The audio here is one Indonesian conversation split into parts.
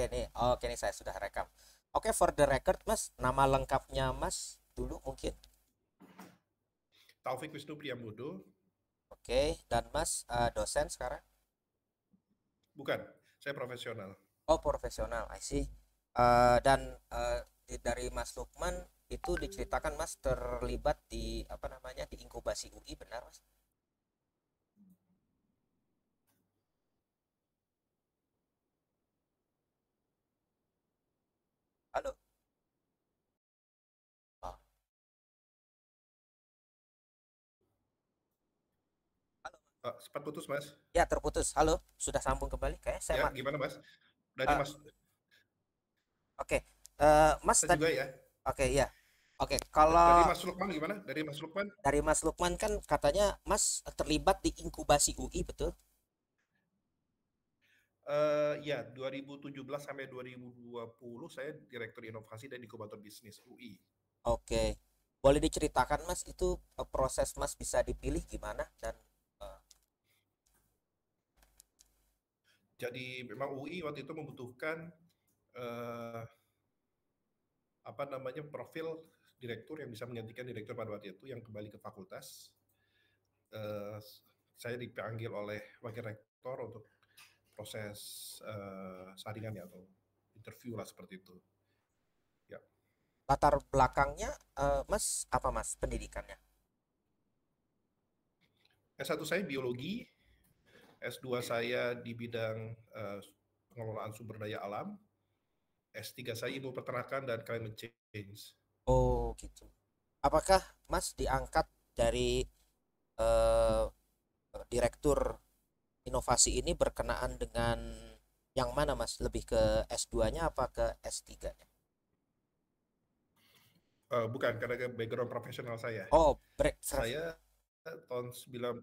Oke nih saya sudah rekam. Oke, for the record Mas, nama lengkapnya Mas dulu mungkin. Taufik Wisnu Priambodo. Oke, dan Mas dosen sekarang? Bukan, saya profesional. Oh, profesional, I see. Dan dari Mas Lukman itu diceritakan Mas terlibat di apa namanya di inkubasi UI, benar Mas? Halo. Oh, halo. Sempat putus, Mas. Ya, terputus. Halo, sudah sambung kembali. Kayak saya Ya, mak. gimana, Mas? Dari eh, Mas, oke. Mas saya tadi. juga ya. Oke, ya. Oke, Dari kalau Mas Lukman gimana? Dari Mas Lukman? dari Mas Lukman kan katanya Mas terlibat di inkubasi UI, betul? Ya, 2017 sampai 2020 saya Direktur Inovasi dan Inkubator Bisnis UI. Oke. Boleh diceritakan Mas itu proses Mas bisa dipilih gimana dan eh, Jadi memang UI waktu itu membutuhkan eh, apa namanya profil direktur yang bisa menggantikan direktur pada waktu itu yang kembali ke fakultas. Eh, saya dipanggil oleh wakil rektor untuk proses saringannya atau interview lah seperti itu. Ya. latar belakangnya Mas apa Mas pendidikannya? S1 saya biologi, S2 saya di bidang pengelolaan sumber daya alam, S3 saya ilmu peternakan dan climate change. Oh, gitu. Apakah Mas diangkat dari eh, direktur inovasi ini berkenaan dengan yang mana Mas? Lebih ke S2-nya apa ke S3-nya? Bukan, karena background profesional saya. Oh, Saya tahun 90,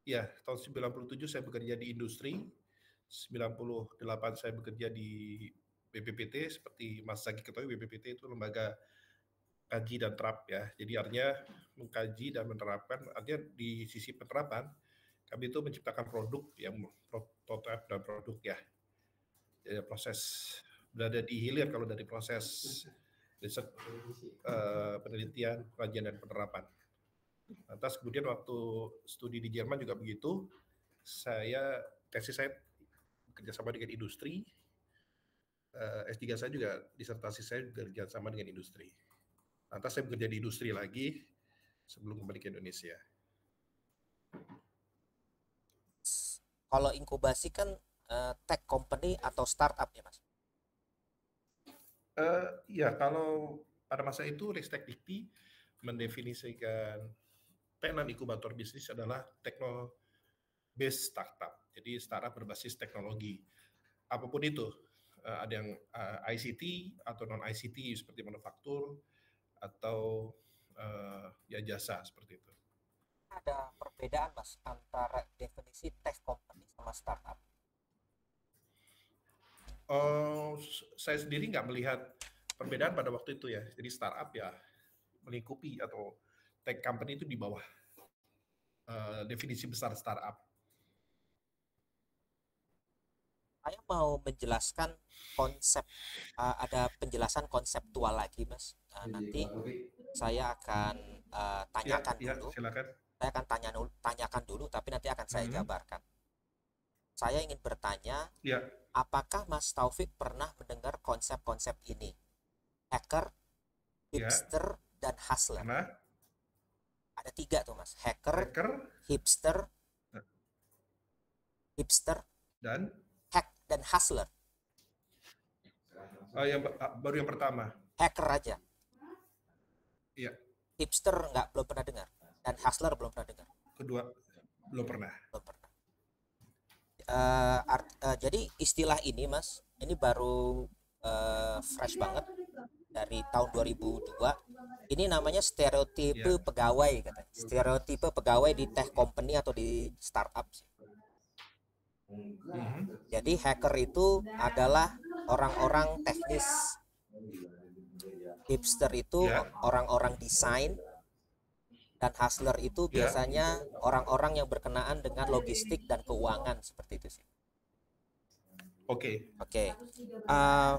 ya tahun 97 saya bekerja di industri, 98 saya bekerja di BPPT, seperti Mas Zaki ketahui BPPT itu lembaga kaji dan terap ya. Jadi artinya mengkaji dan menerapkan, artinya di sisi penerapan kami itu menciptakan produk yang prototipe dan produk ya. Jadi proses berada di hilir kalau dari proses riset, penelitian, pengajian dan penerapan. Lantas kemudian waktu studi di Jerman juga begitu, tesis saya bekerja sama dengan industri, S3 saya juga disertasi saya bekerja sama dengan industri. Lantas saya bekerja di industri lagi sebelum kembali ke Indonesia. kalau inkubasi kan tech company atau startup ya Mas? Ya, kalau pada masa itu Ristek Dikti mendefinisikan tenan inkubator bisnis adalah techno based startup. Jadi startup berbasis teknologi. Apapun itu, ada yang ICT atau non ICT seperti manufaktur atau ya jasa seperti itu. Ada perbedaan Mas antara definisi tech company sama startup? Saya sendiri nggak melihat perbedaan pada waktu itu ya. Jadi startup ya melingkupi atau tech company itu di bawah definisi besar startup. Saya mau menjelaskan konsep, ada penjelasan konseptual lagi Mas. Nanti saya akan Ya, tanyakan ya dulu. silakan. Saya akan tanyakan dulu, tapi nanti akan saya Hmm. jabarkan. Saya ingin bertanya, Ya, apakah Mas Taufik pernah mendengar konsep-konsep ini? Hacker, ya, hipster, dan hustler. pernah Ada tiga tuh Mas. Hacker, hacker hipster, hipster, dan hack, dan hustler. baru yang pertama. Hacker aja. Iya, Hipster nggak, belum pernah dengar. Dan hustler belum pernah dengar. kedua belum pernah. Belum pernah. Jadi istilah ini Mas, ini baru fresh banget dari tahun 2002. Ini namanya stereotipe Ya. pegawai katanya. Stereotipe pegawai di tech company atau di startup sih. Mhm. Jadi hacker itu adalah orang-orang teknis, hipster itu Ya, orang-orang desain, dan hustler itu ya. biasanya orang-orang yang berkenaan dengan logistik dan keuangan seperti itu sih. Oke. Oke. Eh,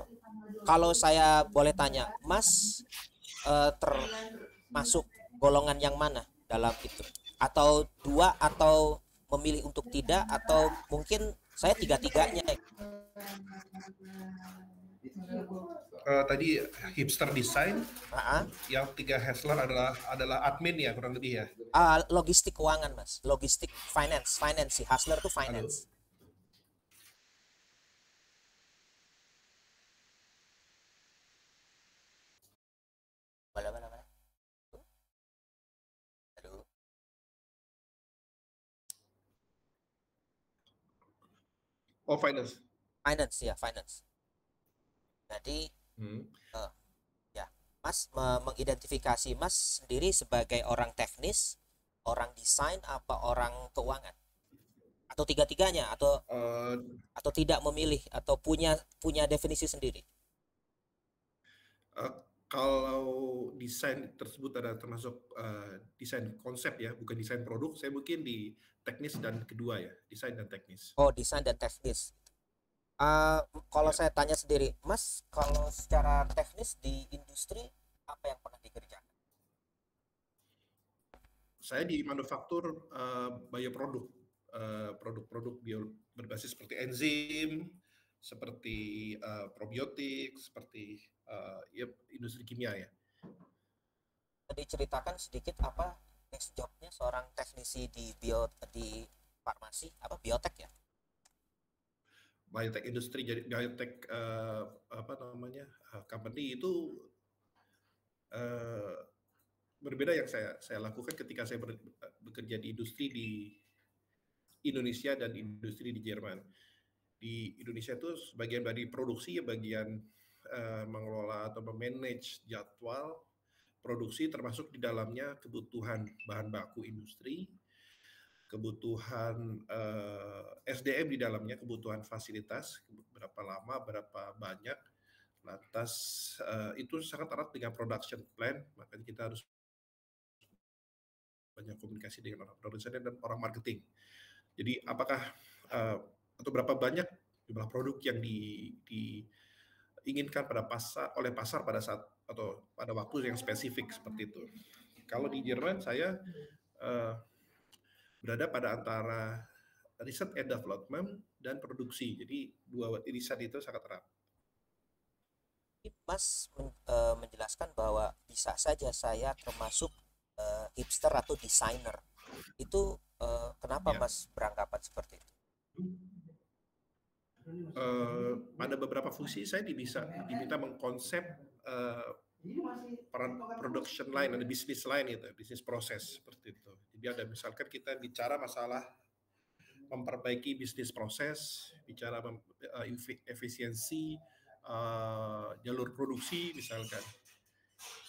Kalau saya boleh tanya, Mas termasuk golongan yang mana dalam itu? Atau dua, atau memilih untuk tidak, atau mungkin saya tiga-tiganya? Tadi hipster design, Ah, yang tiga Hessler adalah admin ya kurang lebih ya. logistik keuangan, Mas. Logistik finance, finance sih. Hustler tuh Halo. finance. Boleh, boleh, boleh. Aduh. Oh, finance. Finance ya, finance. Jadi Hmm. eh, ya, Mas mengidentifikasi Mas sendiri sebagai orang teknis, orang desain, apa orang keuangan? Atau tiga-tiganya, Eh, atau tidak memilih, atau punya punya definisi sendiri? eh, kalau desain tersebut ada termasuk desain konsep ya, bukan desain produk, saya mungkin di teknis dan kedua ya, desain dan teknis. Oh, desain dan teknis. Eh, Kalau Ya, saya tanya sendiri, Mas, kalau secara teknis di industri apa yang pernah dikerjakan? saya di manufaktur bioproduk, produk-produk bio berbasis seperti enzim, seperti probiotik, seperti ya, industri kimia ya. Jadi ceritakan sedikit apa next jobnya seorang teknisi di farmasi, apa biotek ya? Biotech industri, jadi biotech apa namanya company itu uh, berbeda yang saya lakukan ketika saya bekerja di industri di Indonesia dan industri di Jerman. Di Indonesia itu sebagian dari produksi, bagian mengelola atau memanage jadwal produksi, termasuk di dalamnya kebutuhan bahan baku industri, kebutuhan SDM di dalamnya, kebutuhan fasilitas, berapa lama, berapa banyak. Lantas itu sangat erat dengan production plan, makanya kita harus banyak komunikasi dengan orang produsen dan orang marketing. Jadi apakah uh, atau berapa banyak jumlah produk yang diinginkan oleh pasar pada saat atau pada waktu yang spesifik seperti itu. Kalau di Jerman saya uh, berada pada antara riset and development dan produksi. Jadi dua irisan itu sangat erat. Mas menjelaskan bahwa bisa saja saya termasuk hipster atau desainer. Itu kenapa Ya. Mas beranggapan seperti itu? Pada beberapa fungsi saya diminta mengkonsep uh, production line, ada bisnis line itu, bisnis proses seperti itu. Jadi ada misalkan kita bicara masalah memperbaiki bisnis proses, bicara efisiensi jalur produksi misalkan,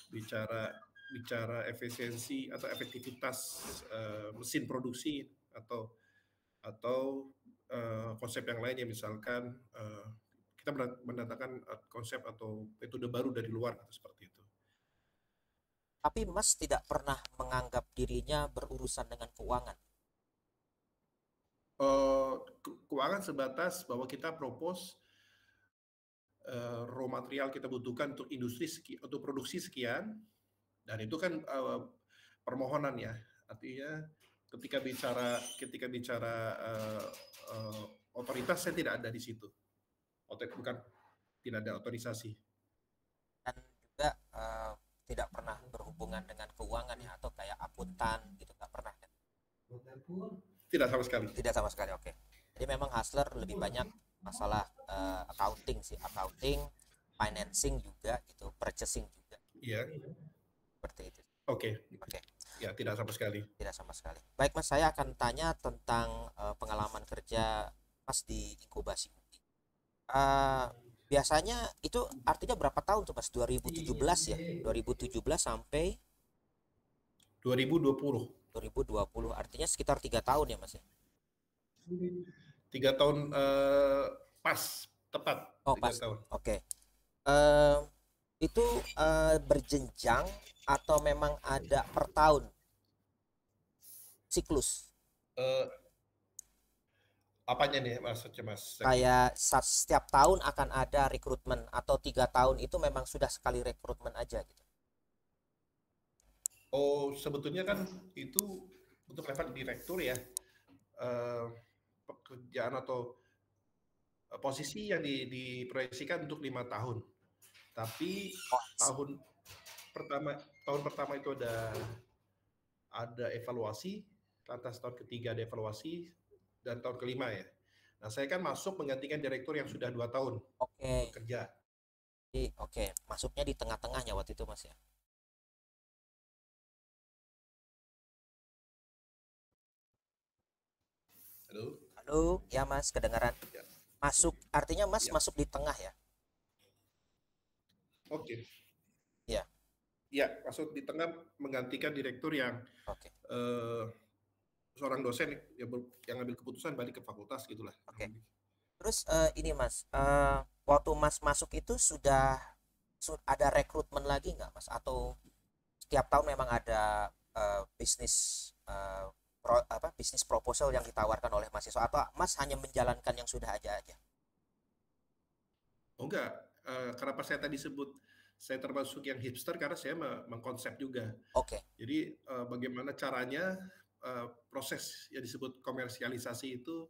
bicara bicara efisiensi atau efektivitas mesin produksi atau konsep yang lainnya misalkan kita mendatangkan konsep atau metode baru dari luar seperti itu. Tapi Mas tidak pernah menganggap dirinya berurusan dengan keuangan. Keuangan sebatas bahwa kita propose raw material kita butuhkan untuk untuk produksi sekian, dan itu kan permohonan ya, artinya ketika bicara otoritas saya tidak ada di situ, bukan, tidak ada otorisasi. Dan juga tidak pernah berhubungan dengan keuangan ya, atau kayak akuntan gitu, nggak pernah kan? Tidak sama sekali. Tidak sama sekali, oke. Jadi memang hustler lebih banyak masalah accounting sih, accounting, financing juga gitu, purchasing juga, Iya. seperti itu. Oke. Oke, Ya, tidak sama sekali. tidak sama sekali. Baik Mas, saya akan tanya tentang pengalaman kerja Mas di inkubasi UI. Biasanya itu artinya berapa tahun tuh Mas? 2017 ya? 2017 sampai 2020. 2020, artinya sekitar 3 tahun ya Mas ya? 3 tahun pas, tepat Oh tiga pas, tahun. oke. Eh, itu berjenjang atau memang ada per tahun siklus? Eh, Apanya nih maksudnya Mas Zaki? Kayak setiap tahun akan ada rekrutmen atau 3 tahun itu memang sudah sekali rekrutmen aja gitu. Oh, sebetulnya kan itu untuk level direktur ya, eh, pekerjaan atau posisi yang diproyeksikan untuk 5 tahun. Tapi Oh, tahun pertama tahun pertama itu ada evaluasi, lantas tahun ketiga ada evaluasi, dan tahun kelima ya. Nah, saya kan masuk menggantikan direktur yang sudah 2 tahun oke. bekerja. Jadi, oke, masuknya di tengah-tengahnya waktu itu Mas ya. Halo? Halo, ya Mas, kedengaran. Ya, Masuk, artinya Mas ya. masuk di tengah ya? Oke. Ya, Ya, masuk di tengah menggantikan direktur yang oke, eh, seorang dosen yang ambil keputusan balik ke fakultas gitulah. oke. Terus ini Mas, waktu Mas masuk itu sudah ada rekrutmen lagi nggak Mas? Atau setiap tahun memang ada bisnis bisnis proposal yang ditawarkan oleh mahasiswa atau Mas hanya menjalankan yang sudah ada aja? Oh enggak, kenapa saya tadi sebut saya termasuk yang hipster karena saya mengkonsep juga. Oke, Jadi bagaimana caranya proses yang disebut komersialisasi itu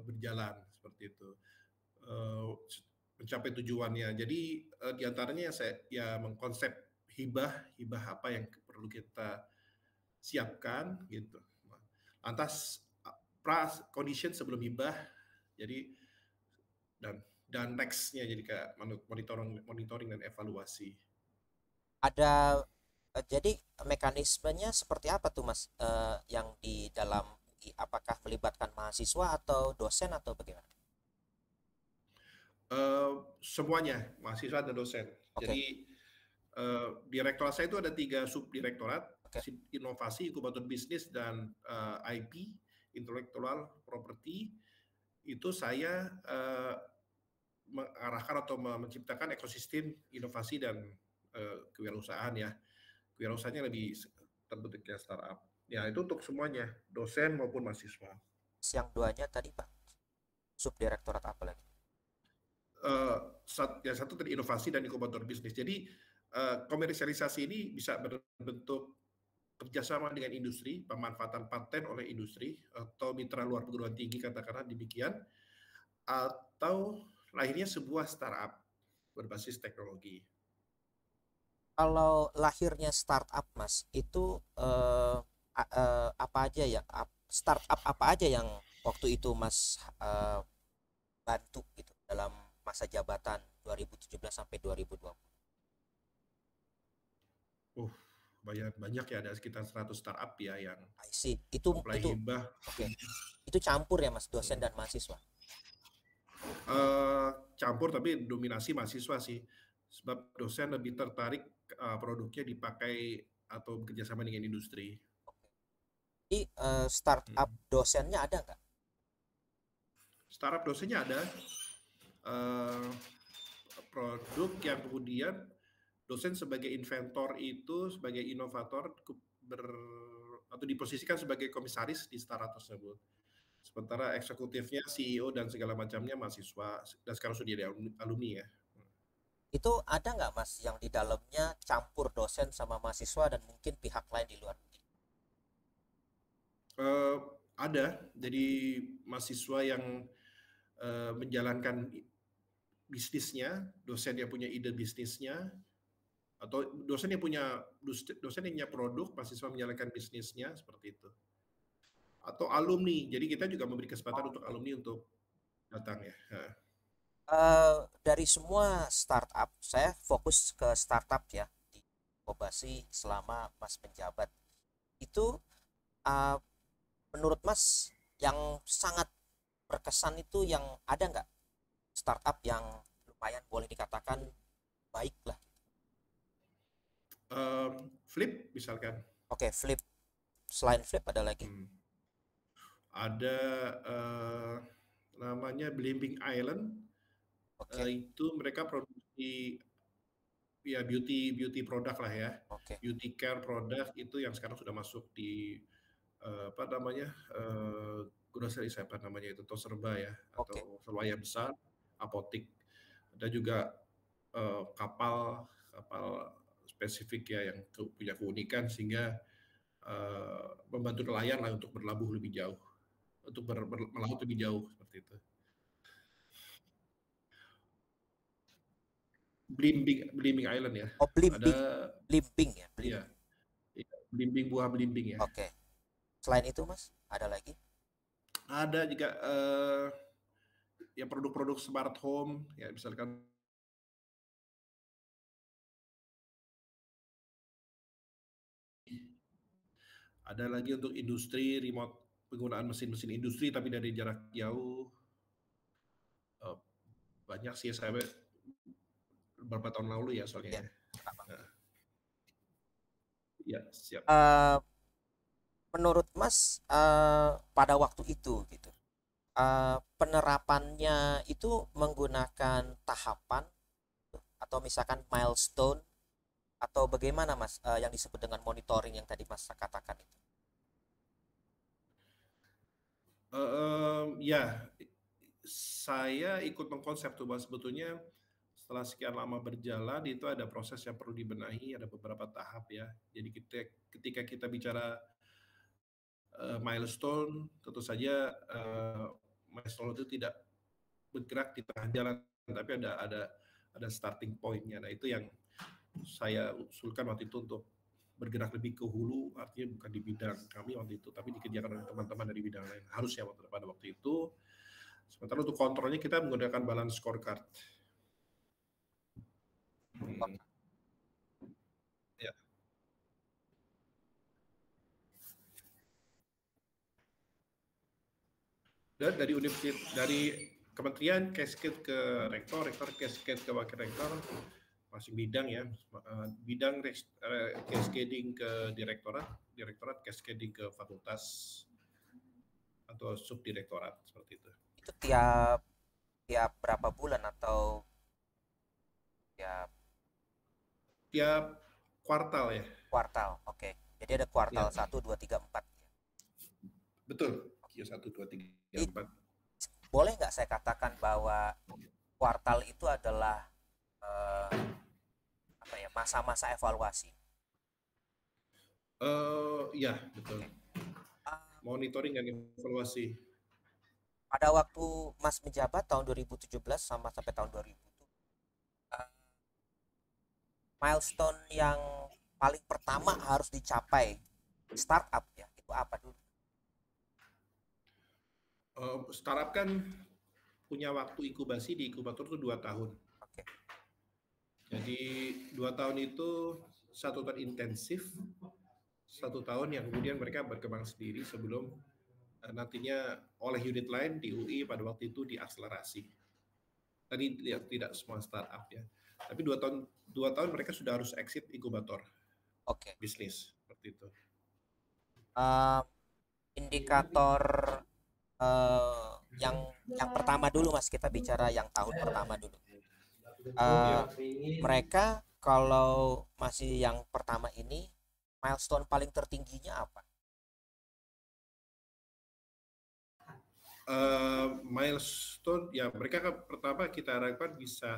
berjalan seperti itu, eh, mencapai tujuannya. Jadi diantaranya saya ya mengkonsep hibah, hibah apa yang perlu kita siapkan gitu. Lantas condition sebelum hibah, jadi dan nextnya jadi kayak monitoring dan evaluasi. ada jadi mekanismenya seperti apa tuh Mas? Yang di dalam UI, apakah melibatkan mahasiswa atau dosen atau bagaimana? Semuanya mahasiswa dan dosen. Oke, Jadi direktorat saya itu ada 3 subdirektorat: oke. inovasi, inkubator bisnis, dan IP, intellectual property. Itu saya mengarahkan atau menciptakan ekosistem inovasi dan kewirausahaan ya. Kewirausahaannya lebih terbentuknya startup. Ya itu untuk semuanya, dosen maupun mahasiswa. Yang duanya tadi Pak, subdirektorat apa lagi? uh, yang satu tadi inovasi dan inkubator bisnis. Jadi komersialisasi ini bisa berbentuk kerjasama dengan industri, pemanfaatan paten oleh industri atau mitra luar perguruan tinggi katakanlah demikian, atau lahirnya sebuah startup berbasis teknologi. Kalau lahirnya startup Mas, itu apa aja ya? Startup apa aja yang waktu itu Mas bantu gitu dalam masa jabatan 2017 sampai 2020? Uh, banyak banyak ya, ada sekitar 100 startup ya yang I see. Itu apply itu hibah. oke. Itu campur ya Mas, dosen dan mahasiswa. Campur tapi dominasi mahasiswa sih, sebab dosen lebih tertarik produknya dipakai atau bekerjasama dengan industri. Jadi startup dosennya ada nggak? Startup dosennya ada, uh, produk yang kemudian dosen sebagai inventor itu sebagai inovator ber, atau diposisikan sebagai komisaris di startup tersebut. Sementara eksekutifnya CEO dan segala macamnya mahasiswa dan sekarang sudah jadi alumni ya. Itu ada nggak Mas yang di dalamnya campur dosen sama mahasiswa dan mungkin pihak lain di luar? Uh, ada, jadi mahasiswa yang menjalankan bisnisnya, dosen yang punya ide bisnisnya, atau dosen yang punya produk, mahasiswa menjalankan bisnisnya seperti itu. Atau alumni, jadi kita juga memberi kesempatan untuk Oke. alumni untuk datang ya. Dari semua startup, saya fokus ke startup ya di Kobasi selama Mas menjabat. Itu uh, menurut Mas yang sangat berkesan itu yang ada nggak startup yang lumayan boleh dikatakan baik lah? Flip misalkan. Oke, Flip. Selain Flip ada lagi. Hmm. Ada namanya Blimbing Island. Oke, Itu mereka produksi ya beauty beauty produk lah ya, oke. beauty care produk itu yang sekarang sudah masuk di apa namanya grocery apa namanya itu, toko serba ya, Oke. atau swalayan besar, apotik. Ada juga kapal kapal spesifik ya yang punya keunikan sehingga membantu nelayan lah untuk berlabuh lebih jauh, untuk melaut lebih jauh seperti itu. Belimbing Island ya. Oh, Ada blimbing. Blimbing ya, ya, blimbing. belimbing buah belimbing ya. Oke. Selain itu, Mas, ada lagi? Ada juga ya produk-produk smart home ya misalkan ada lagi untuk industri remote penggunaan mesin-mesin industri tapi dari jarak jauh. Eh, banyak sih saya beberapa tahun lalu ya Ya, soalnya. Kak Bang. Nah, ya siap. Eh, menurut Mas, pada waktu itu gitu, penerapannya itu menggunakan tahapan atau misalkan milestone atau bagaimana Mas, yang disebut dengan monitoring yang tadi Mas katakan itu? Ya, saya ikut mengkonsep tuh bahwa sebetulnya setelah sekian lama berjalan itu ada proses yang perlu dibenahi, ada beberapa tahap ya. Jadi ketika kita bicara milestone, tentu saja milestone itu tidak bergerak di tengah jalan, tapi ada starting point-nya. Nah itu yang saya usulkan waktu itu untuk bergerak lebih ke hulu, artinya bukan di bidang kami waktu itu, tapi dikerjakan oleh teman-teman dari bidang lain. Harusnya pada waktu itu. Sementara untuk kontrolnya kita menggunakan balance scorecard. Hmm, ya. Dan dari kementerian cascade ke rektor, rektor cascade ke wakil rektor, masing bidang ya, bidang cascading ke direktorat, direktorat cascading ke fakultas atau subdirektorat seperti itu. Itu tiap tiap berapa bulan atau tiap Tiap kuartal ya. kuartal? Oke. Jadi ada kuartal Ya, 1, 2, 3, 4. betul. Q1, 2, 3, It, 4. boleh nggak saya katakan bahwa kuartal itu adalah eh, apa ya, masa-masa evaluasi? Ya, betul. Oke. Ah, Monitoring dan evaluasi. pada waktu Mas menjabat tahun 2017 sama sampai tahun 2000 itu, eh, milestone yang paling pertama harus dicapai startup ya, itu apa dulu? Startup kan punya waktu inkubasi di inkubator itu 2 tahun. Oke. Jadi 2 tahun itu 1 tahun intensif, 1 tahun yang kemudian mereka berkembang sendiri sebelum nantinya oleh unit lain di UI pada waktu itu diakselerasi. Tadi lihat tidak semua startup ya, tapi 2 tahun mereka sudah harus exit inkubator Oke. bisnis seperti itu. Eh, indikator yang pertama dulu Mas, kita bicara yang tahun pertama dulu. Eh, Ya, mereka kalau masih yang pertama ini, milestone paling tertingginya apa? milestone ya mereka kan pertama kita harapkan bisa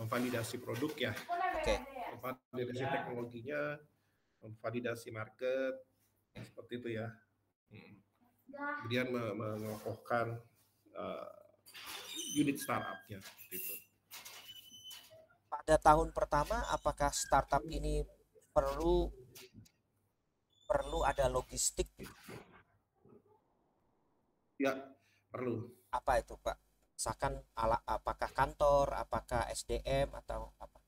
memvalidasi produk ya, Oke. memvalidasi teknologinya, memvalidasi market seperti itu ya. Kemudian mengokohkan uh, unit startupnya gitu. Pada tahun pertama, apakah startup ini perlu perlu ada logistik? Ya perlu. Apa itu, Pak? Misalkan apakah kantor, apakah SDM atau apa?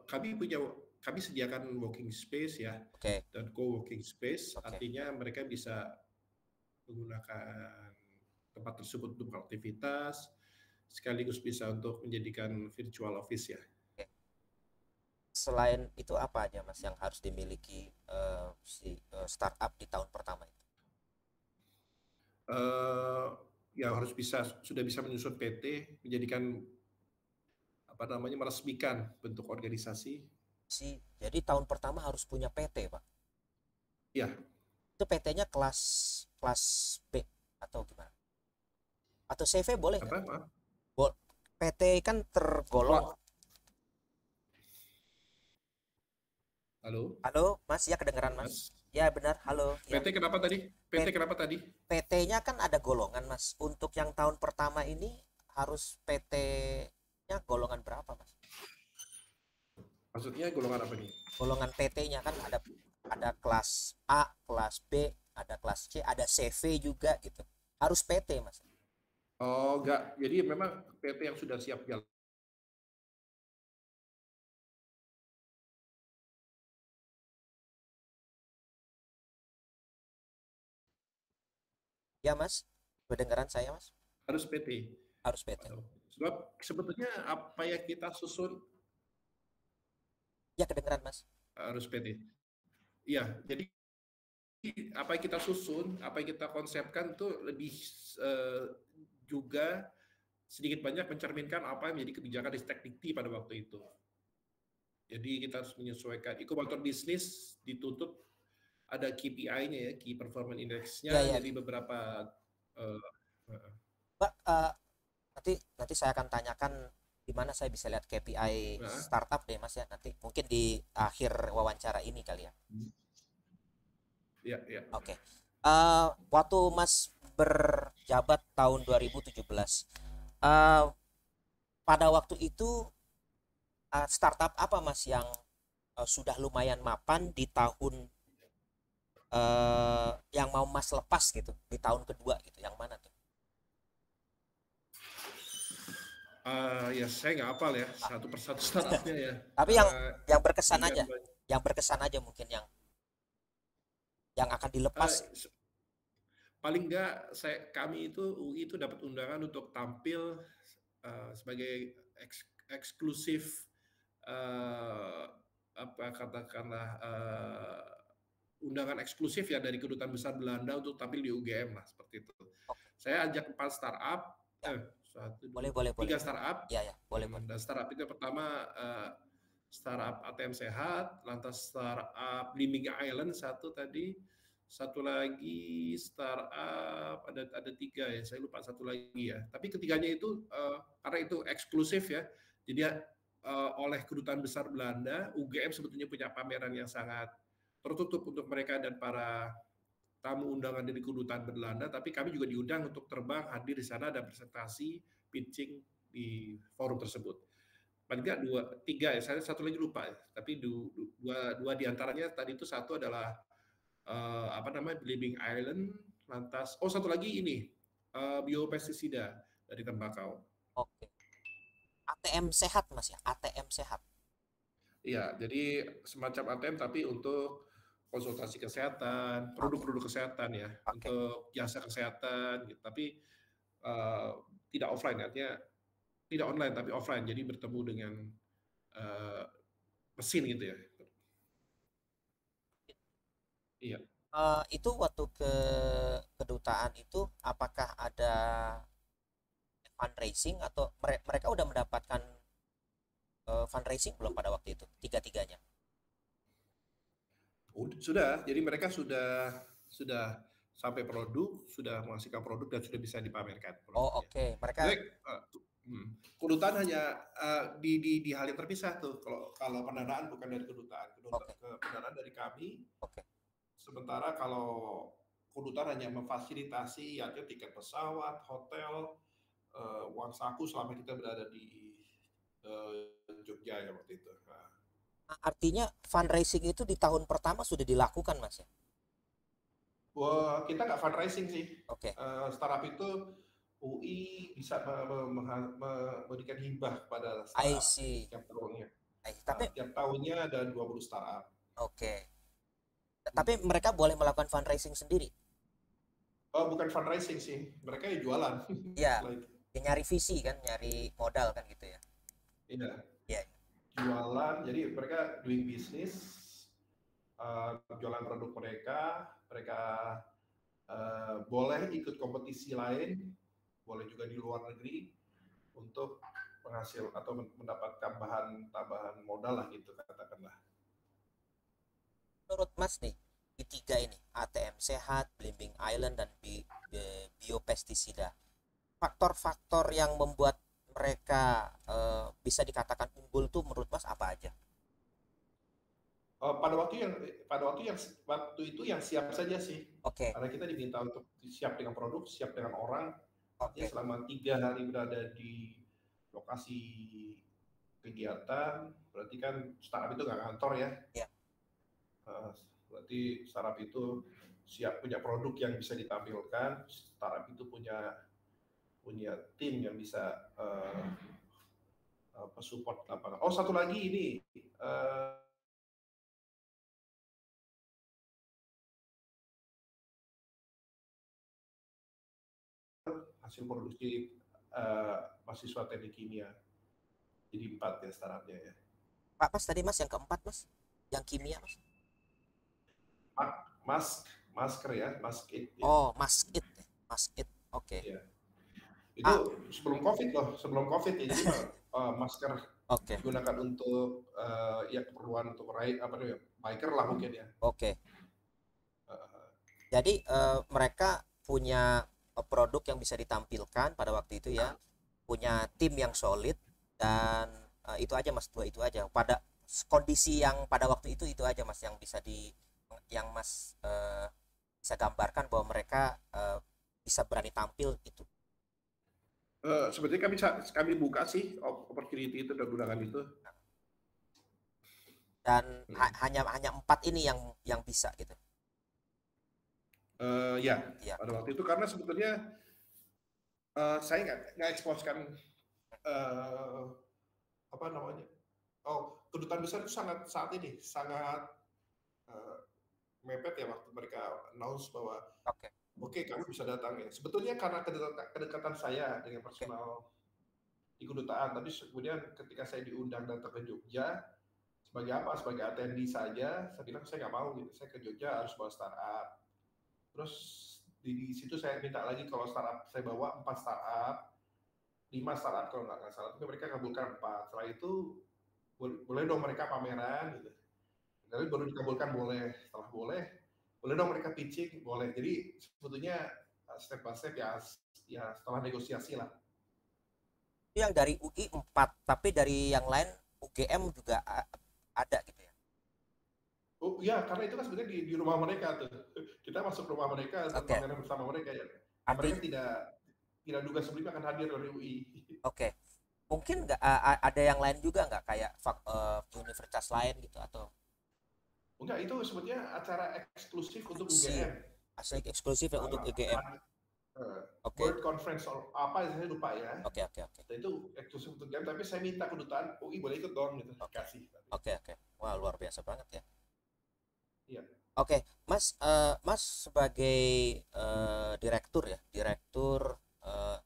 Kami kami sediakan working space ya Oke, dan co-working space, oke. artinya mereka bisa menggunakan tempat tersebut untuk aktivitas sekaligus bisa untuk menjadikan virtual office ya. Oke. Selain itu apa aja Mas yang harus dimiliki si startup di tahun pertama itu? eh, ya harus sudah bisa menyusun PT, menjadikan apa namanya meresmikan bentuk organisasi. Jadi tahun pertama harus punya PT, Pak. Ya, Itu PT-nya kelas kelas B atau gimana? Atau CV boleh nggak? Apa? Maaf. PT kan tergolong. Kelas. Halo, Halo, Mas, ya kedengeran, Mas? Mas. Ya, benar. Halo, ya. PT kenapa tadi? PT kenapa tadi? PT-nya kan ada golongan, Mas. Untuk yang tahun pertama ini harus PT-nya golongan berapa, Mas? Maksudnya golongan apa nih? Golongan PT-nya kan ada kelas A, kelas B, ada kelas C, ada CV juga gitu. Harus PT, Mas. Oh, enggak. Jadi memang PT yang sudah siap jalan. Ya, Mas. Kedengeran saya, Mas? Harus PT. Harus PT. Sebab sebetulnya apa yang kita susun Ya, kedengeran, Mas. harus PT. Iya, jadi apa yang kita susun, apa yang kita konsepkan tuh lebih eh, juga sedikit banyak mencerminkan apa yang menjadi kebijakan Ristek Dikti pada waktu itu. Jadi kita harus menyesuaikan. Inkubator bisnis dituntut ada KPI-nya ya, Key Performance Ya, Index-nya. ya. Jadi beberapa uh, Mbak, nanti nanti saya akan tanyakan di mana saya bisa lihat KPI uh, startup deh, Mas ya. Nanti mungkin di akhir wawancara ini kali ya. ya, ya. Oke. Waktu Mas berjabat tahun 2017, eh, pada waktu itu startup apa Mas yang sudah lumayan mapan di tahun yang mau Mas lepas gitu, di tahun kedua gitu, yang mana tuh? Ya saya nggak hafal ya Ah, satu persatu startupnya ya, tapi yang karena yang berkesan ini kan aja, yang berkesan aja mungkin yang akan dilepas. uh, paling nggak kami itu UI itu dapat undangan untuk tampil sebagai eksklusif uh, apa katakanlah undangan eksklusif ya dari kedutaan besar Belanda untuk tampil di UGM lah seperti itu. Oke, Saya ajak 4 startup, ya, satu boleh dua boleh boleh. tiga startup, Ya ya, boleh boleh. dan startup itu pertama startup ATM Sehat, lantas startup Liming Island satu tadi, satu lagi startup ada tiga ya, saya lupa satu lagi ya. Tapi ketiganya itu karena itu eksklusif ya, jadi oleh kedutaan besar Belanda, UGM sebetulnya punya pameran yang sangat tertutup untuk mereka dan para tamu undangan dari kedutaan Belanda, tapi kami juga diundang untuk terbang hadir di sana dan presentasi pitching di forum tersebut. Paling nggak dua, tiga ya, saya satu lagi lupa ya. Tapi dua diantaranya tadi itu satu adalah apa namanya Living Island, lantas satu lagi ini biopestisida dari tembakau. Oke. ATM sehat Mas ya, ATM sehat. Iya, jadi semacam ATM tapi untuk konsultasi kesehatan, Oke, produk-produk kesehatan ya, oke. untuk jasa kesehatan gitu. Tapi eh, tidak offline, artinya tidak online tapi offline. Jadi bertemu dengan eh, mesin gitu ya. Iya. Itu waktu ke kedutaan itu apakah ada fundraising atau mereka udah mendapatkan fundraising belum pada waktu itu tiga-tiganya? Sudah, jadi mereka sudah sampai produk, sudah menghasilkan produk dan sudah bisa dipamerkan Oh produknya. oke, mereka. Jadi kedutaan hanya di hal yang terpisah tuh. Kalau pendanaan bukan dari kedutaan, Oke pendanaan dari kami. oke. Sementara kalau kedutaan hanya memfasilitasi ya tiket pesawat, hotel, uang saku selama kita berada di Jogja ya waktu itu. Nah, Artinya fundraising itu di tahun pertama sudah dilakukan Mas ya? wah, kita nggak fundraising sih. Oke. Startup itu UI bisa memberikan hibah pada I startup see. setiap tahunnya. Tapi Tiap tahunnya ada 20 startup. oke. Tapi mereka boleh melakukan fundraising sendiri. Oh, bukan fundraising sih, mereka ya jualan. Ya, Setelah itu. ya nyari visi kan, nyari modal kan gitu ya. Iya, Ya. jualan. Jadi mereka doing business, jualan produk mereka, mereka boleh ikut kompetisi lain, boleh juga di luar negeri untuk penghasil atau mendapat tambahan modal lah gitu katakanlah. Menurut Mas nih, di tiga ini, ATM sehat, Belimbing Island, dan biopestisida. Faktor-faktor yang membuat mereka bisa dikatakan unggul tuh menurut Mas apa aja? Oh, pada waktu itu yang siap saja sih. Oke, Karena kita diminta untuk siap dengan produk, siap dengan orang. Artinya oke, selama 3 hari berada di lokasi kegiatan, berarti kan startup itu nggak kantor ya. ya. Eh, Berarti startup itu siap punya produk yang bisa ditampilkan, startup itu punya punya tim yang bisa support lapangan. Oh, satu lagi ini uh, hasil produksi mahasiswa teknik kimia. Jadi 4 ya startupnya ya. Pak Mas tadi Mas yang keempat Mas, yang kimia Mas. Mask, masker ya, mask it ya. Oh, Maskit, Maskit. Oke. Ya. Itu Ah, sebelum COVID loh, sebelum COVID ya. Jadi masker oke, digunakan untuk ya keperluan untuk apa namanya, biker lah mungkin ya. oke. Uh, Jadi mereka punya produk yang bisa ditampilkan pada waktu itu ya, punya tim yang solid, dan itu aja Mas, dua itu aja. Pada kondisi yang pada waktu itu aja Mas yang bisa yang Mas bisa gambarkan bahwa mereka bisa berani tampil itu. Sebenarnya kami buka sih opportunity itu dan undangan itu. Dan Hmm. hanya hanya empat ini yang bisa gitu. Ya, Iya. pada waktu itu karena sebetulnya saya nggak eksposkan uh, apa namanya. Oh, kedutaan besar itu sangat saat ini sangat uh, mepet ya waktu mereka announce bahwa Oke, oke, kamu bisa datang ya. Sebetulnya karena kedekatan saya dengan oke, personal di kedutaan, tapi kemudian ketika saya diundang datang ke Jogja, sebagai apa? Sebagai attendee saja, saya bilang saya nggak mau gitu. Saya ke Jogja harus bawa startup. Terus di situ saya minta lagi kalau startup saya bawa 4 startup, 5 startup kalau nggak salah. Tapi mereka kabulkan 4. Setelah itu boleh dong mereka pameran gitu. Tapi baru dikabulkan boleh. Setelah boleh dong mereka pitching, boleh. Jadi sebetulnya step by step ya, ya setelah negosiasi lah. itu yang dari UI 4, tapi dari yang lain UGM juga ada gitu ya. Oh iya, karena itu kan sebenarnya di rumah mereka tuh. Kita masuk rumah mereka dan Oke, pameran bersama mereka ya. Dan mereka artinya tidak duga sebelumnya akan hadir dari UI. oke. Mungkin nggak ada yang lain juga nggak kayak universitas lain gitu atau Enggak, itu sebetulnya acara eksklusif untuk eksklusif, UGM. asli eksklusif ya untuk EGM. Word Oke, Conference or apa saya lupa ya. oke, oke, oke, Dan itu eksklusif untuk UGM, tapi saya minta kedutaan UI boleh ikut dong gitu. oke, Kasih. oke, oke. Wah, luar biasa banget ya. Iya, Oke, Mas, Mas sebagai direktur ya, direktur eh,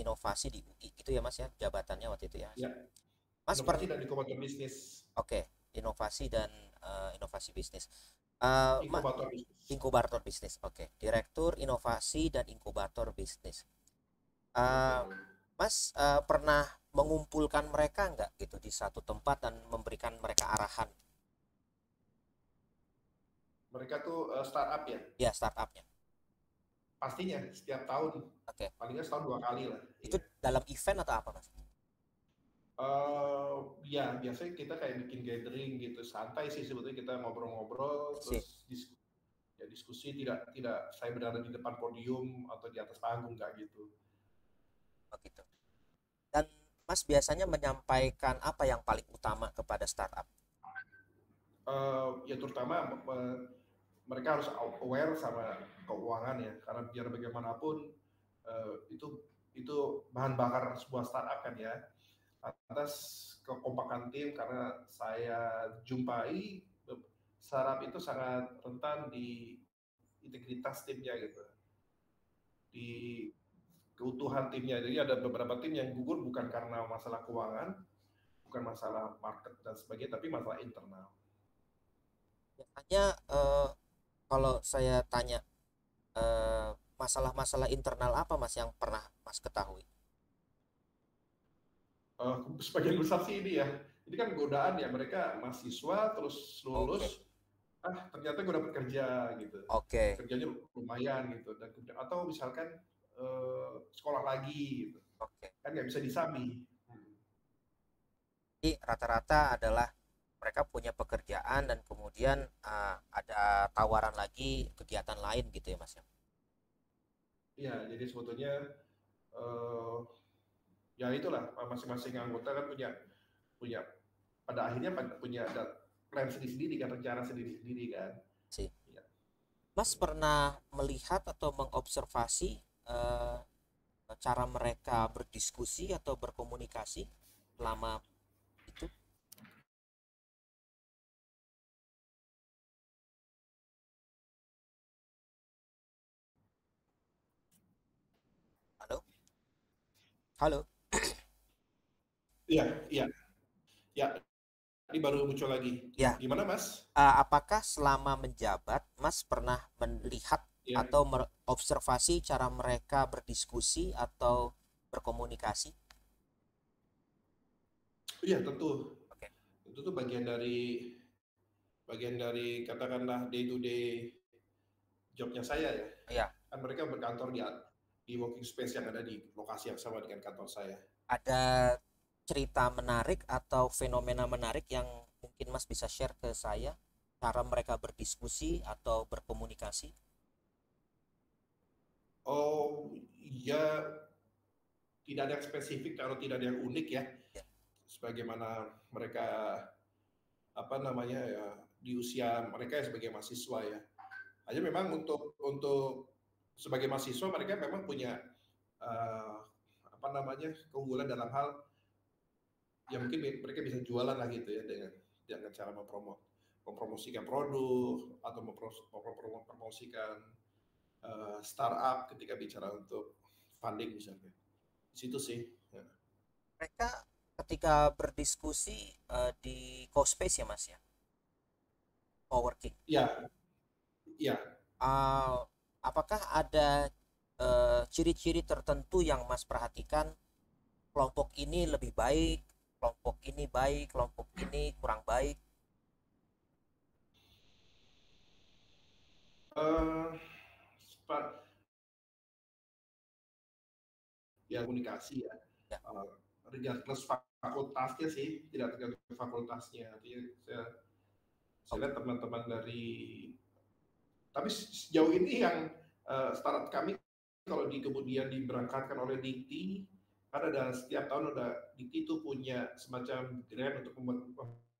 inovasi di UI gitu ya Mas ya, jabatannya waktu itu ya Mas. iya. Mas Inovasi dan inkubator bisnis. oke, inovasi dan inovasi bisnis. Inkubator bisnis. Inkubator bisnis, oke. Direktur inovasi dan inkubator bisnis. Eh, Betul. Mas pernah mengumpulkan mereka nggak gitu di satu tempat dan memberikan mereka arahan, Mereka tuh startup ya. ya startupnya? Pastinya setiap tahun, Oke, palingnya setahun 2 kali lah. itu Iya. dalam event atau apa Mas? Ya biasanya kita kayak bikin gathering gitu, santai sih sebetulnya kita ngobrol-ngobrol, Sip, terus ya diskusi tidak tidak saya berada di depan podium atau di atas panggung nggak gitu. begitu. Dan Mas biasanya menyampaikan apa yang paling utama kepada startup? Ya terutama mereka harus aware sama keuangan ya, karena biar bagaimanapun itu bahan bakar sebuah startup kan ya. Atas kekompakan tim karena saya jumpai startup itu sangat rentan di integritas timnya gitu, di keutuhan timnya. Jadi ada beberapa tim yang gugur bukan karena masalah keuangan, bukan masalah market dan sebagainya, tapi masalah internal. Biasanya kalau saya tanya masalah-masalah internal apa Mas yang pernah Mas ketahui? Sebagian besar sih ini ya, ini kan godaan ya, mereka mahasiswa terus Oke, lulus ternyata gue dapat kerja gitu, Oke, kerjanya lumayan gitu, dan atau misalkan sekolah lagi gitu, oke. kan nggak bisa disami. Jadi rata-rata adalah mereka punya pekerjaan dan kemudian ada tawaran lagi kegiatan lain gitu ya Mas ya. Iya, jadi sebetulnya eh, ya itulah, masing-masing anggota kan punya punya pada akhirnya punya ada plan sendiri-sendiri kan, rencana sendiri-sendiri kan. Sih. Ya. Mas pernah melihat atau mengobservasi eh, cara mereka berdiskusi atau berkomunikasi selama itu? Halo? Halo? Iya, iya, ya. Ini baru muncul lagi. Ya, Gimana, Mas? apakah selama menjabat Mas pernah melihat Ya, atau mengobservasi cara mereka berdiskusi atau berkomunikasi? iya tentu. Oke. Itu tuh bagian dari katakanlah day to day jobnya saya ya. Ya, Kan mereka berkantor di working space yang ada di lokasi yang sama dengan kantor saya. ada cerita menarik atau fenomena menarik yang mungkin Mas bisa share ke saya, cara mereka berdiskusi atau berkomunikasi? Oh, ya tidak ada yang spesifik atau tidak ada yang unik ya. Ya, Sebagaimana mereka apa namanya ya di usia mereka ya sebagai mahasiswa ya. Hanya memang untuk sebagai mahasiswa mereka memang punya uh, apa namanya keunggulan dalam hal ya mungkin mereka bisa jualan lah gitu ya dengan cara mempromosikan produk atau mempromosikan startup ketika bicara untuk funding misalnya. Di situ sih. Ya. mereka ketika berdiskusi di co-space ya Mas ya, coworking. Ya, ya. Uh, apakah ada ciri-ciri tertentu yang Mas perhatikan kelompok ini lebih baik, kelompok ini kurang baik? Uh, ya komunikasi ya. Ya, Uh, regardless fakultasnya sih, tidak tergantung fakultasnya. Artinya saya oke, lihat teman-teman dari, tapi sejauh ini yang startup kami kalau kemudian diberangkatkan oleh Dikti, kan ada setiap tahun ada Dikti itu punya semacam grant untuk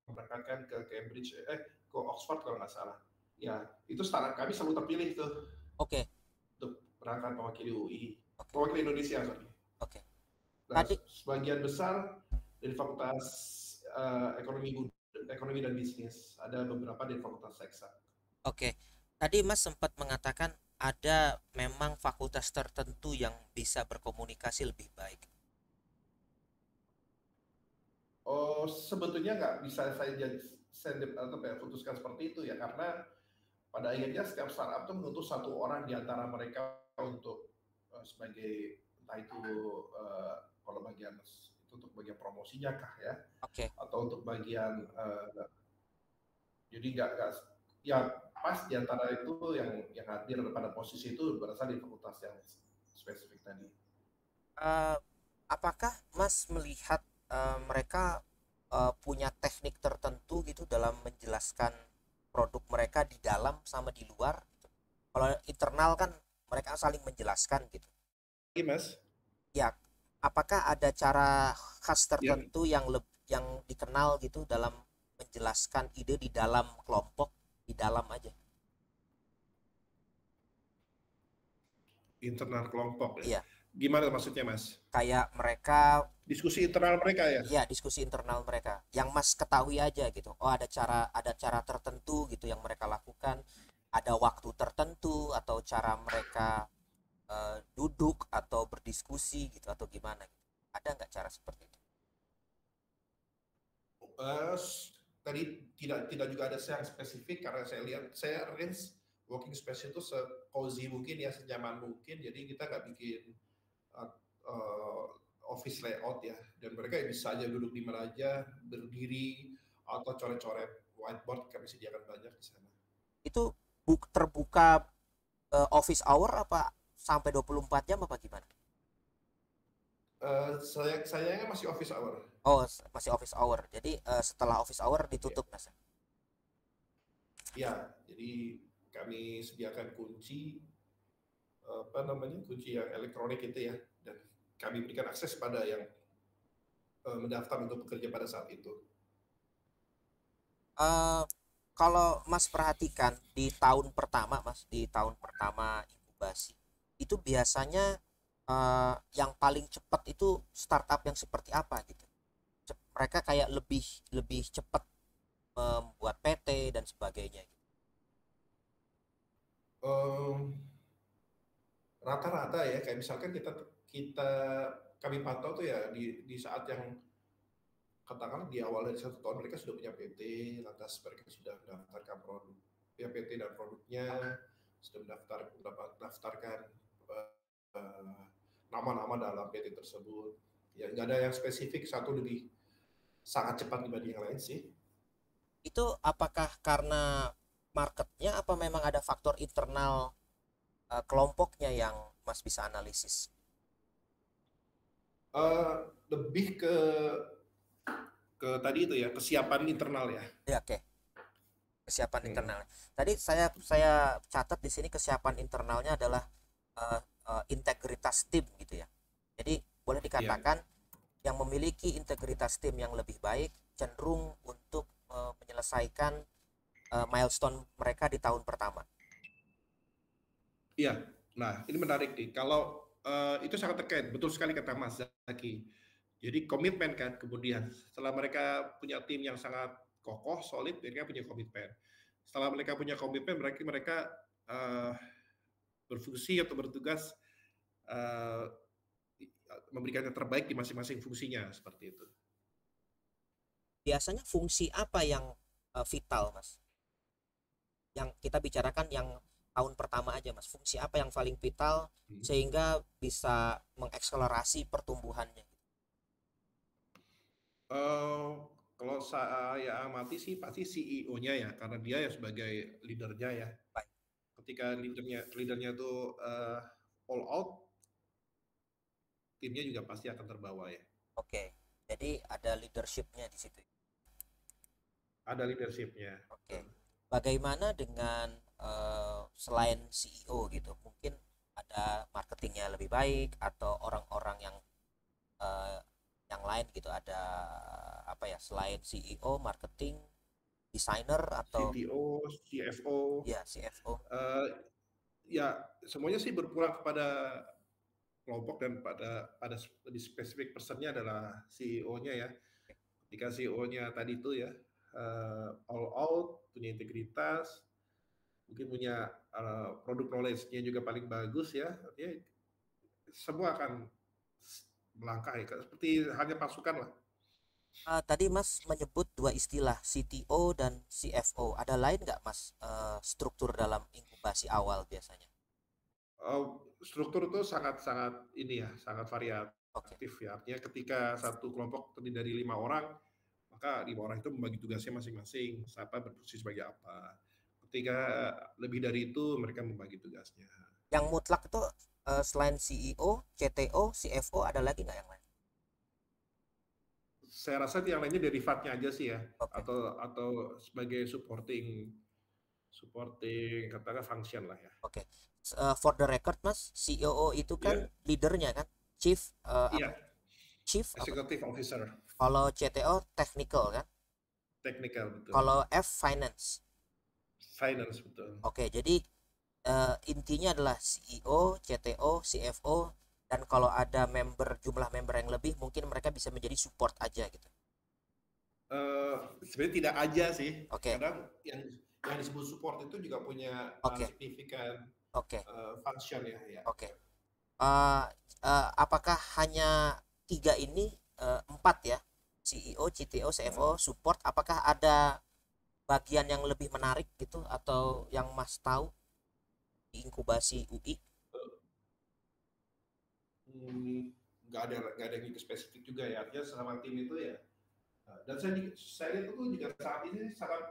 memberangkatkan ke Cambridge, ke Oxford kalau nggak salah. Ya, itu startup kami selalu terpilih tuh oke, untuk berangkat mewakili UI, oke, mewakili Indonesia, sorry. oke. Nah, Tadi, sebagian besar dari Fakultas Ekonomi dan Bisnis, ada beberapa dari Fakultas Seksa. oke. Tadi Mas sempat mengatakan ada memang fakultas tertentu yang bisa berkomunikasi lebih baik. Oh, sebetulnya nggak bisa saya atau ya, putuskan seperti itu ya, karena pada akhirnya setiap startup itu menuntut satu orang di antara mereka untuk sebagai entah itu kalau bagian itu untuk bagian promosinya kah ya, Oke, atau untuk bagian jadi nggak ya pas di antara itu yang hadir pada posisi itu berasal dari fakultas yang spesifik tadi. eh, apakah Mas melihat mereka punya teknik tertentu gitu dalam menjelaskan produk mereka di dalam sama di luar? Kalau internal kan mereka saling menjelaskan gitu. Oke, Mas. Ya, apakah ada cara khas Ya, tertentu yang dikenal gitu dalam menjelaskan ide di dalam kelompok, di dalam aja? internal kelompok ya. Iya, Gimana maksudnya, Mas? kayak mereka, Diskusi internal mereka ya? ya diskusi internal mereka, yang Mas ketahui aja gitu. Oh, ada cara tertentu gitu yang mereka lakukan, ada waktu tertentu atau cara mereka duduk atau berdiskusi gitu atau gimana gitu. Ada nggak cara seperti itu? Eh, tadi tidak juga ada yang spesifik karena saya arrange working space itu se-cozy mungkin ya, senyaman mungkin. Jadi kita nggak bikin uh, uh, office layout ya. Dan mereka bisa aja duduk di mana aja, berdiri atau coret-coret whiteboard kami sediakan banyak di sana. Itu terbuka office hour apa sampai 24 jam apa gimana? Sayangnya masih office hour. Oh, masih office hour. Jadi setelah office hour Ya, ditutup, Mas. ya, jadi kami sediakan kunci apa namanya kunci yang elektronik itu ya, dan kami berikan akses pada yang mendaftar untuk bekerja pada saat itu. Eh, kalau Mas perhatikan di tahun pertama, Mas, di tahun pertama inkubasi, itu biasanya yang paling cepat itu startup yang seperti apa gitu? Mereka kayak lebih lebih cepat membuat PT dan sebagainya gitu. Um, Rata-rata ya, kayak misalkan kita kita kami pantau tuh ya di saat yang katakanlah di awal dari 1 tahun mereka sudah punya PT, lantas mereka sudah mendaftarkan produk, ya PT dan produknya, sudah mendaftarkan eh, nama-nama dalam PT tersebut. Ya nggak ada yang spesifik, satu lebih sangat cepat dibanding yang lain sih. Itu apakah karena marketnya apa memang ada faktor internal kelompoknya yang Mas bisa analisis? Eh, Lebih ke tadi itu ya, kesiapan internal ya. Ya, oke. Kesiapan Hmm. internal. Tadi saya catat di sini kesiapan internalnya adalah integritas tim gitu ya. Jadi boleh Iya, dikatakan yang memiliki integritas tim yang lebih baik cenderung untuk menyelesaikan milestone mereka di tahun pertama. iya. Nah, ini menarik nih. Kalau itu sangat terkait, betul sekali kata Mas Zaki. Jadi komitmen kan, kemudian setelah mereka punya tim yang sangat kokoh, solid, mereka punya komitmen. Setelah mereka punya komitmen, mereka uh, berfungsi atau bertugas uh, memberikan yang terbaik di masing-masing fungsinya seperti itu. Biasanya fungsi apa yang vital, Mas? Yang kita bicarakan yang tahun pertama aja, Mas. Fungsi apa yang paling vital Hmm. sehingga bisa mengekselerasi pertumbuhannya? Uh, Kalau saya amati sih pasti CEO-nya ya, karena dia ya sebagai leadernya ya. Baik. Ketika leadernya itu all out, timnya juga pasti akan terbawa ya. Oke. Jadi ada leadershipnya di situ. Ada leadershipnya. Oke. Bagaimana dengan selain CEO gitu? Mungkin ada marketingnya lebih baik atau orang-orang eh, yang lain gitu. Ada apa ya? Selain CEO, marketing, designer atau CTO, CFO, ya CFO. eh, ya semuanya sih berpulang kepada kelompok dan pada lebih spesifik personnya adalah CEO-nya ya. Ketika CEO-nya tadi itu ya all out, punya integritas, mungkin punya produk knowledge-nya juga paling bagus ya, artinya semua akan melangkah ya, seperti hanya pasukan lah. Tadi Mas menyebut dua istilah CTO dan CFO. Ada lain nggak Mas struktur dalam inkubasi awal biasanya? Struktur itu sangat-sangat ini ya, sangat Oke. variatif ya. Artinya ketika satu kelompok terdiri dari 5 orang, maka 5 orang itu membagi tugasnya masing-masing. Siapa berfungsi sebagai apa. Ketika lebih dari itu, mereka membagi tugasnya. Yang mutlak itu selain CEO, CTO, CFO ada lagi nggak yang lain? Saya rasa yang lainnya derivatnya aja sih ya, Oke. atau sebagai supporting supporting katakan function lah ya. Oke. For the record Mas, CEO itu kan Ya, leadernya kan, chief apa? iya, Chief apa? executive officer, Kalau CTO technical kan? technical betul, Kalau F finance. finance betul. Oke, jadi intinya adalah CEO, CTO, CFO, dan kalau ada jumlah member yang lebih, mungkin mereka bisa menjadi support aja gitu. Eh, Sebenarnya tidak aja sih. Oke, Kadang yang disebut support itu juga punya oke, signifikan oke, function ya. Ya. oke. Eh, apakah hanya tiga ini, empat ya? CEO, CTO, CFO, support. Apakah ada bagian yang lebih menarik gitu atau yang Mas tahu di inkubasi UI? Hmm, nggak ada yang gitu spesifik juga ya. Artinya sama tim itu ya. Dan saya lihat itu juga saat ini sangat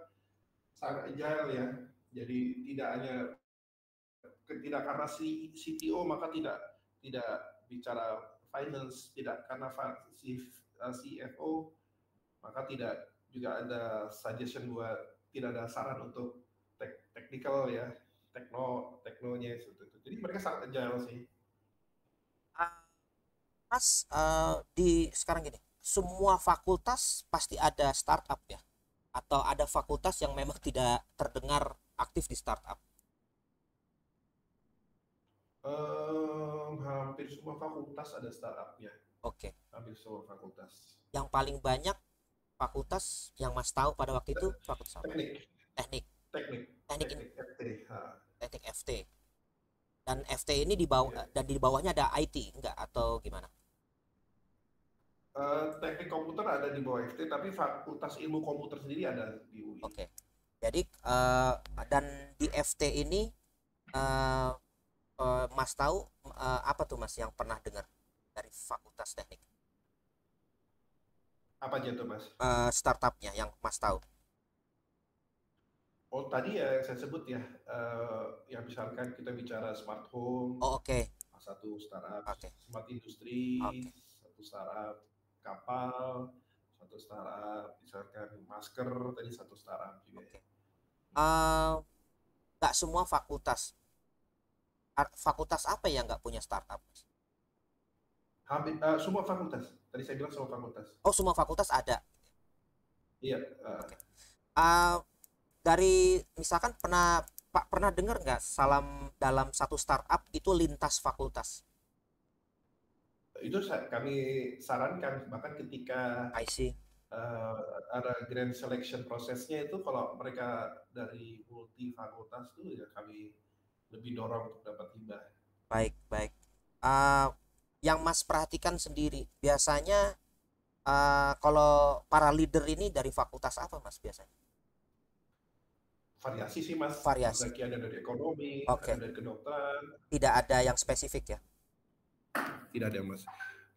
sangat agile ya. Jadi tidak karena si CTO maka tidak bicara finance, tidak karena si CFO maka tidak juga ada suggestion buat tidak ada saran untuk technical ya, teknonya itu. Jadi mereka sangat agile sih. Ah, Mas, di sekarang gini, semua fakultas pasti ada startup ya? Atau ada fakultas yang memang tidak terdengar aktif di startup? Hampir semua fakultas ada startupnya, Oke. hampir semua fakultas. Yang paling banyak fakultas yang Mas tahu pada waktu itu fakultas apa? Teknik, Teknik, teknik, teknik, teknik FT. Ha, teknik FT. Dan FT ini di bawah ya. dan di bawahnya ada IT enggak atau gimana? Teknik komputer ada di bawah FT, tapi Fakultas Ilmu Komputer sendiri ada di UI. Oke. Jadi dan di FT ini eh, Mas tahu apa tuh Mas yang pernah dengar dari Fakultas Teknik? Apa aja tuh, Mas? Startupnya yang Mas tahu? Oh, tadi ya yang saya sebut ya, yang misalkan kita bicara smart home, Oh, oke. satu startup, Oke. smart industri, Oke. satu startup, kapal, satu startup, misalkan masker, tadi satu startup juga ya. Oke. Eh, nggak semua fakultas. Fakultas apa yang nggak punya startup, Mas? Hampir semua fakultas. Tadi saya bilang semua fakultas. Oh, semua fakultas ada. Iya, Oke. Eh, dari misalkan pernah Pak pernah dengar nggak salam dalam satu startup itu lintas fakultas? itu kami sarankan bahkan ketika I see. uh, ada grand selection prosesnya itu kalau mereka dari multi fakultas tuh ya kami lebih dorong untuk dapat hibah. Baik, baik. Eh, yang Mas perhatikan sendiri, biasanya kalau para leader ini dari fakultas apa Mas biasanya? Variasi sih Mas, Mas Variasi. Zaki ada dari ekonomi, ada Oke, dari kedokteran, tidak ada yang spesifik ya? tidak ada Mas.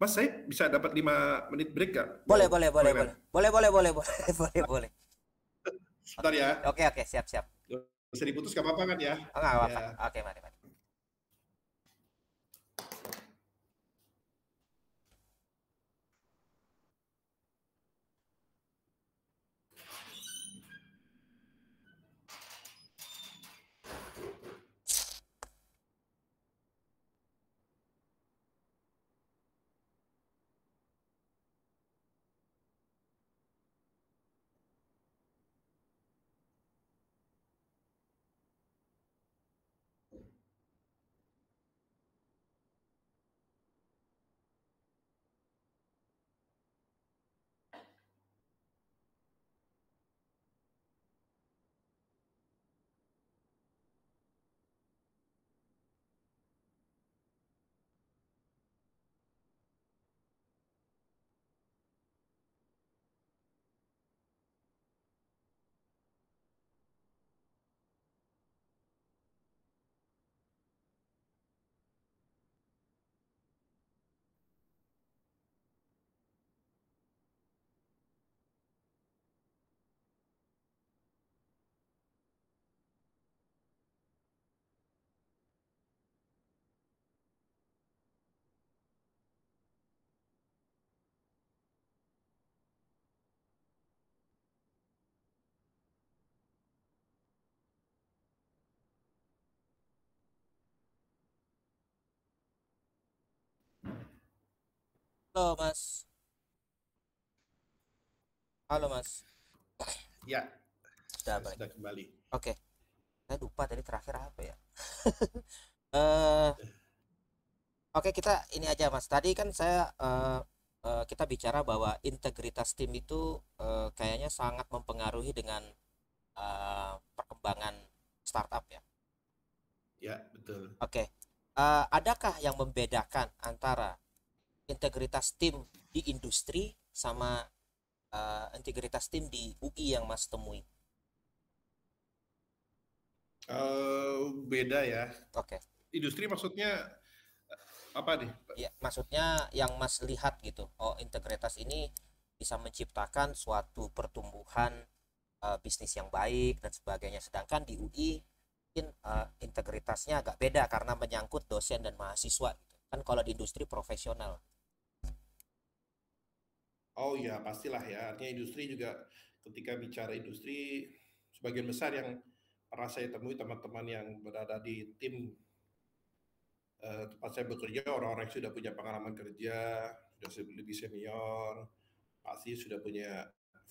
Mas saya bisa dapat 5 menit break gak? Boleh, Mau boleh, boleh, toilet? boleh. Boleh, boleh, boleh, boleh, boleh, boleh. Sebentar ya, Oke, oke, siap, siap. bisa diputus gak apa-apa kan ya? Oh, nggak apa-apa. Ya. Oke, mari, mari. Halo, Mas. Halo, Mas. Ya, Udah saya balik. sudah kembali. Oke, saya lupa tadi terakhir apa ya. Eh, oke, kita ini aja, Mas. Tadi kan kita bicara bahwa integritas tim itu kayaknya sangat mempengaruhi dengan perkembangan startup ya. Ya, betul. Oke, adakah yang membedakan antara integritas tim di industri sama integritas tim di UI yang Mas temui? Beda ya. Oke, Industri maksudnya apa nih? ya maksudnya yang Mas lihat gitu. Oh, integritas ini bisa menciptakan suatu pertumbuhan bisnis yang baik dan sebagainya. Sedangkan di UI mungkin integritasnya agak beda karena menyangkut dosen dan mahasiswa gitu. Kan kalau di industri profesional. Oh ya, pastilah ya. Artinya industri juga ketika bicara industri, sebagian besar yang pernah saya temui teman-teman yang berada di tim tempat saya bekerja, orang-orang yang sudah punya pengalaman kerja, sudah lebih senior, pasti sudah punya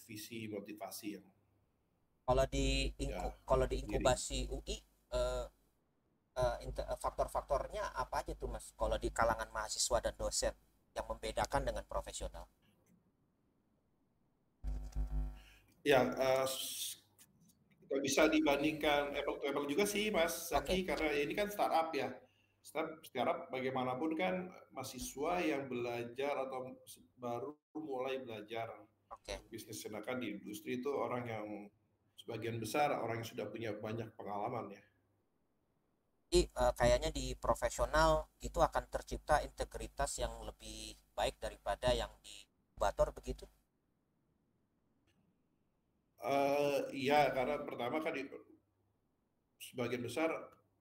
visi motivasi yang Kalau di ya kalau di sendiri. inkubasi UI faktor-faktornya apa aja tuh Mas? Kalau di kalangan mahasiswa dan dosen yang membedakan dengan profesional. Ya, nggak bisa dibandingkan apple to apple juga sih Mas Oke, Zaki, karena ini kan startup ya. Startup bagaimanapun kan mahasiswa yang belajar atau baru mulai belajar oke. bisnis, sedangkan di industri itu orang yang sebagian besar orang yang sudah punya banyak pengalaman ya. Jadi kayaknya di profesional itu akan tercipta integritas yang lebih baik daripada yang di inkubator begitu. Iya, karena pertama kan sebagian besar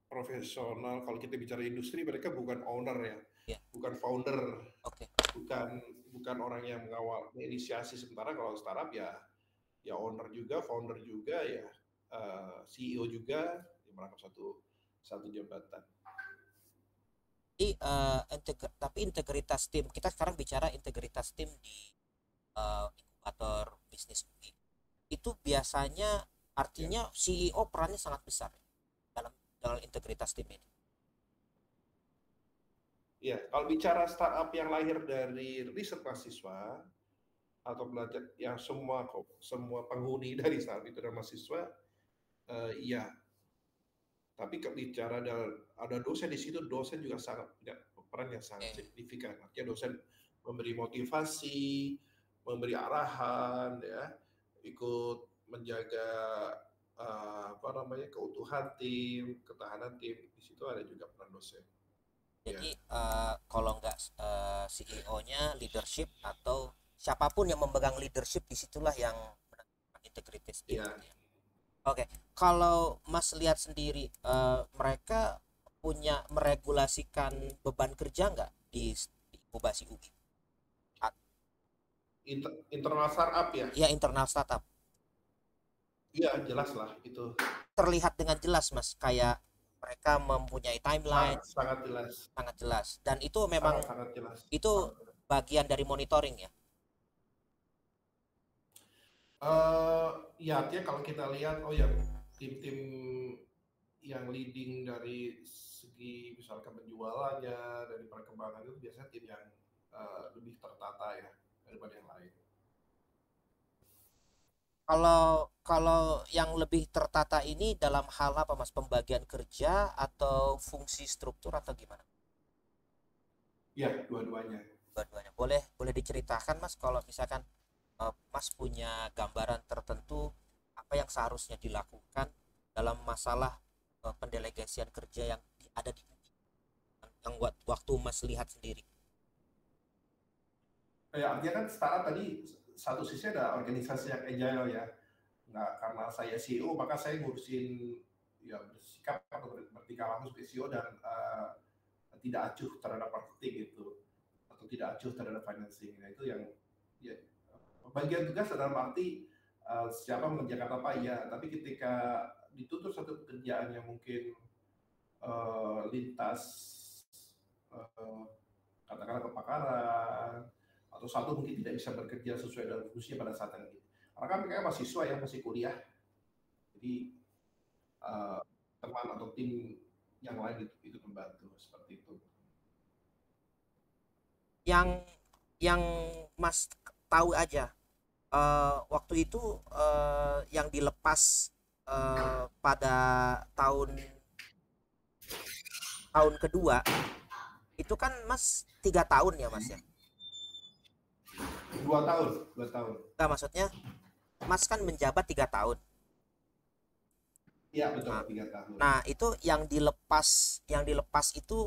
profesional, kalau kita bicara industri, mereka bukan owner ya, Ya, bukan founder, oke. bukan bukan orang yang mengawal, menginisiasi. Sementara kalau startup ya, ya owner juga, founder juga, ya CEO juga, yang merangkap satu satu jabatan. Jadi tapi integritas tim kita sekarang bicara integritas tim di inkubator bisnis UI. Itu biasanya Ya, artinya CEO perannya sangat besar dalam dalam integritas tim ini. ya. Kalau bicara startup yang lahir dari riset mahasiswa atau belajar, yang semua penghuni dari startup itu adalah mahasiswa, iya. Tapi kalau bicara ada dosen di situ, dosen juga sangat punya peran yang sangat Oke. signifikan. Artinya dosen memberi motivasi, memberi arahan, ya, ikut menjaga apa namanya, keutuhan tim, ketahanan tim. Di situ ada juga peran dosen. Ya, Jadi kalau nggak CEO-nya leadership atau siapapun yang memegang leadership disitulah yang menentukan integritas tim ya. gitu ya. Oke, kalau Mas lihat sendiri mereka punya meregulasikan beban kerja nggak di inkubasi UI? Internal startup ya. Ya internal startup Iya, jelas lah itu. terlihat dengan jelas Mas kayak mereka mempunyai timeline Sangat sangat jelas. sangat jelas dan itu memang Sangat sangat jelas. itu Sangat jelas. bagian dari monitoring ya. Eh, ya artinya kalau kita lihat, oh ya, tim-tim yang leading dari segi misalkan penjualannya, dari perkembangan, itu biasanya tim yang lebih tertata ya daripada yang lain. Kalau kalau yang lebih tertata ini dalam hal apa Mas? Pembagian kerja atau fungsi struktur atau gimana? Ya, dua-duanya. Dua-duanya. Boleh boleh diceritakan Mas kalau misalkan Mas punya gambaran tertentu apa yang seharusnya dilakukan dalam masalah pendelegasian kerja yang ada di yang waktu Mas lihat sendiri. Ya, artinya kan startup tadi satu sisi ada organisasi yang agile ya. Nggak karena saya CEO maka saya ngurusin, ya, bersikap atau bertingkah laku sebagai CEO dan tidak acuh terhadap marketing gitu, atau tidak acuh terhadap financing. Nah itu yang, ya, bagian tugas dalam arti siapa mengerjakan apa ya, tapi ketika dituntut satu pekerjaan yang mungkin lintas uh, katakanlah kepakaran, atau satu mungkin tidak bisa bekerja sesuai dengan fungsinya pada saat yang itu. Karena kan mereka mahasiswa yang masih kuliah, jadi uh, teman atau tim yang lain itu membantu seperti itu. Yang yang Mas tahu aja waktu itu yang dilepas pada tahun tahun kedua itu kan Mas 3 tahun ya Mas ya. 2 tahun, 2 tahun. Nggak maksudnya Mas kan menjabat 3 tahun. Iya betul, Nah, 3 tahun. nah itu yang dilepas itu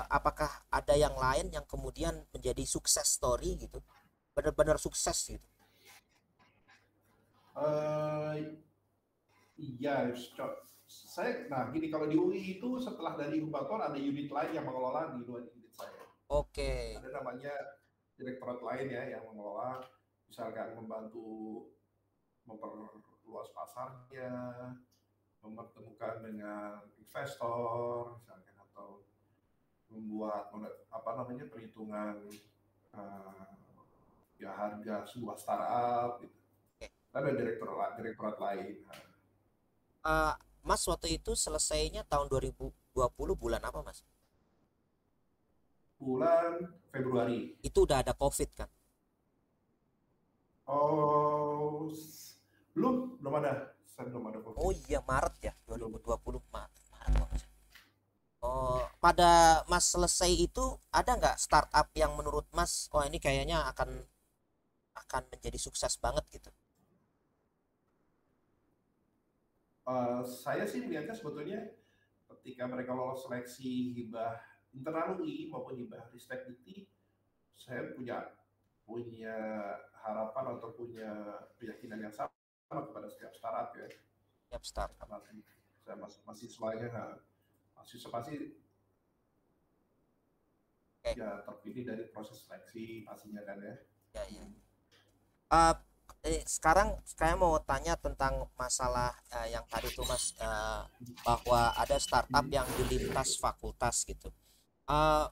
apakah ada yang lain yang kemudian menjadi sukses story gitu, benar-benar sukses gitu. Eh, iya, saya, nah gini, kalau di UI itu setelah dari inkubator ada unit lain yang mengelola di luar unit saya. Oke. Ada namanya direktorat lain ya yang mengelola, misalkan membantu memperluas pasarnya, mempertemukan dengan investor, misalkan, atau membuat apa namanya perhitungan uh, ya harga sebuah startup gitu. Oke. Ada direktorat lain. Eh, Mas waktu itu selesainya tahun 2020 bulan apa Mas? Bulan Februari. Itu udah ada COVID kan? Oh, belum ada. Saya belum ada Oh COVID. iya Maret ya, Belum. 2020 Maret. Maret. Oh, pada Mas selesai itu ada nggak startup yang menurut Mas, oh ini kayaknya akan menjadi sukses banget gitu? Saya sih melihatnya sebetulnya ketika mereka lolos seleksi hibah internal UI maupun hibah Ristek Dikti, saya punya punya harapan atau punya keyakinan yang sama kepada setiap startup ya. Tiap startup. Masih, saya masih semuanya masih pasti Oke, ya terpilih dari proses seleksi pastinya kan ya. ya ya. Eh, Sekarang saya mau tanya tentang masalah yang tadi tuh Mas, bahwa ada startup yang di lintas fakultas gitu.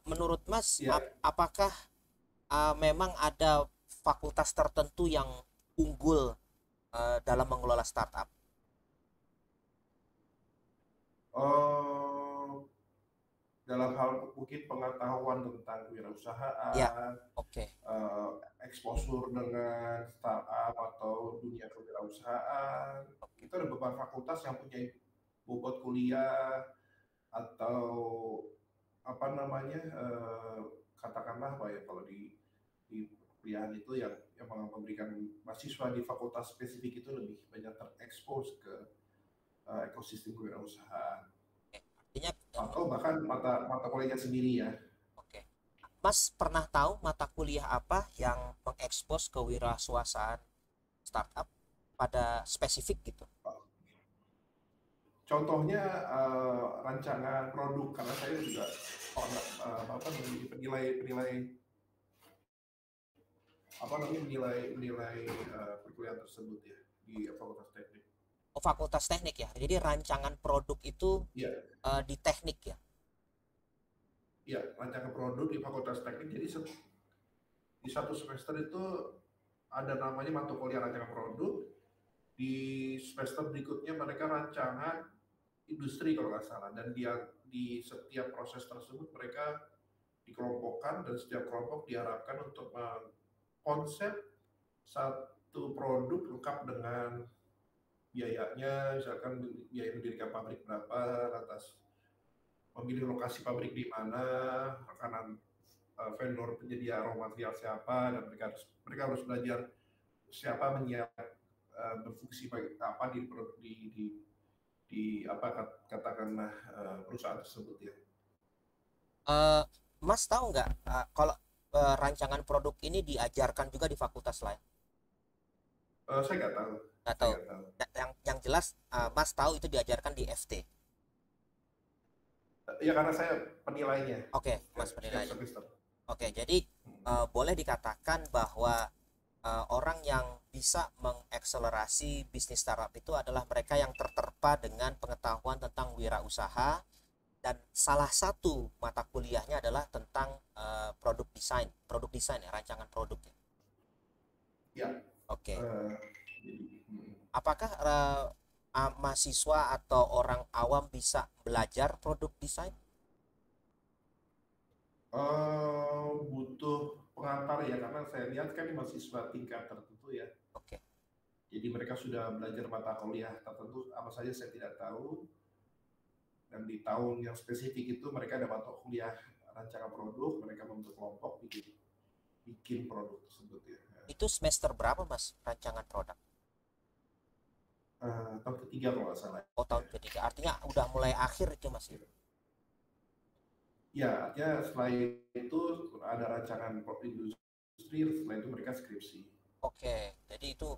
Menurut Mas, Ya, apakah memang ada fakultas tertentu yang unggul dalam mengelola startup? oh, dalam hal mungkin pengetahuan tentang Ya, kewirausahaan, oke. eh, exposure dengan startup atau dunia kewirausahaan, Oke. itu ada beberapa fakultas yang punya bobot kuliah atau apa namanya, katakanlah apa ya, kalau di kuliahan itu yang memberikan mahasiswa di fakultas spesifik itu lebih banyak terekspos ke ekosistem kewirausahaan Artinya, atau bahkan mata mata kuliahnya sendiri ya. oke. Mas pernah tahu mata kuliah apa yang mengekspos kewirausahaan startup pada spesifik gitu? Contohnya rancangan produk, karena saya juga apa menjadi penilai penilai apa namanya menilai menilai perkuliahan tersebut ya di Fakultas Teknik. Oh, fakultas teknik ya. Jadi rancangan produk itu Iya, di teknik ya. iya, rancangan produk di Fakultas Teknik. Jadi di satu semester itu ada namanya mata kuliah rancangan produk. Di semester berikutnya mereka rancangan industri kalau nggak salah. Dan dia di setiap proses tersebut mereka dikelompokkan dan setiap kelompok diharapkan untuk konsep satu produk lengkap dengan biayanya, misalkan biaya mendirikan pabrik berapa, atas memilih lokasi pabrik di mana, makanan vendor penyedia raw material siapa, dan mereka harus belajar siapa berfungsi bagi apa di apa katakanlah perusahaan tersebut ya. Eh, Mas tahu nggak kalau rancangan produk ini diajarkan juga di fakultas lain? Saya nggak tahu, Nggak saya tahu. nggak tahu. Yang jelas Mas tahu itu diajarkan di FT. Ya karena saya penilainya Oke, Mas setiap penilainya. semester. Oke, jadi boleh dikatakan bahwa orang yang bisa mengakselerasi bisnis startup itu adalah mereka yang terterpa dengan pengetahuan tentang wirausaha, dan salah satu mata kuliahnya adalah tentang produk desain ya, rancangan produk ya. Ya, Oke. jadi, Apakah mahasiswa atau orang awam bisa belajar produk desain? butuh pengantar ya karena saya lihat kan ini mahasiswa tingkat tertentu ya. Oke. Jadi mereka sudah belajar mata kuliah tertentu apa saja saya tidak tahu, dan di tahun yang spesifik itu mereka ada mata kuliah rancangan produk, mereka membentuk kelompok bikin bikin produk tersebut ya. Itu semester berapa Mas rancangan produk? Tahun ketiga kalau nggak salah Oh, ya. tahun ketiga. Artinya udah mulai akhir itu Mas ya. Ya, artinya setelah itu ada rancangan industri, setelah itu mereka skripsi. Oke. Jadi itu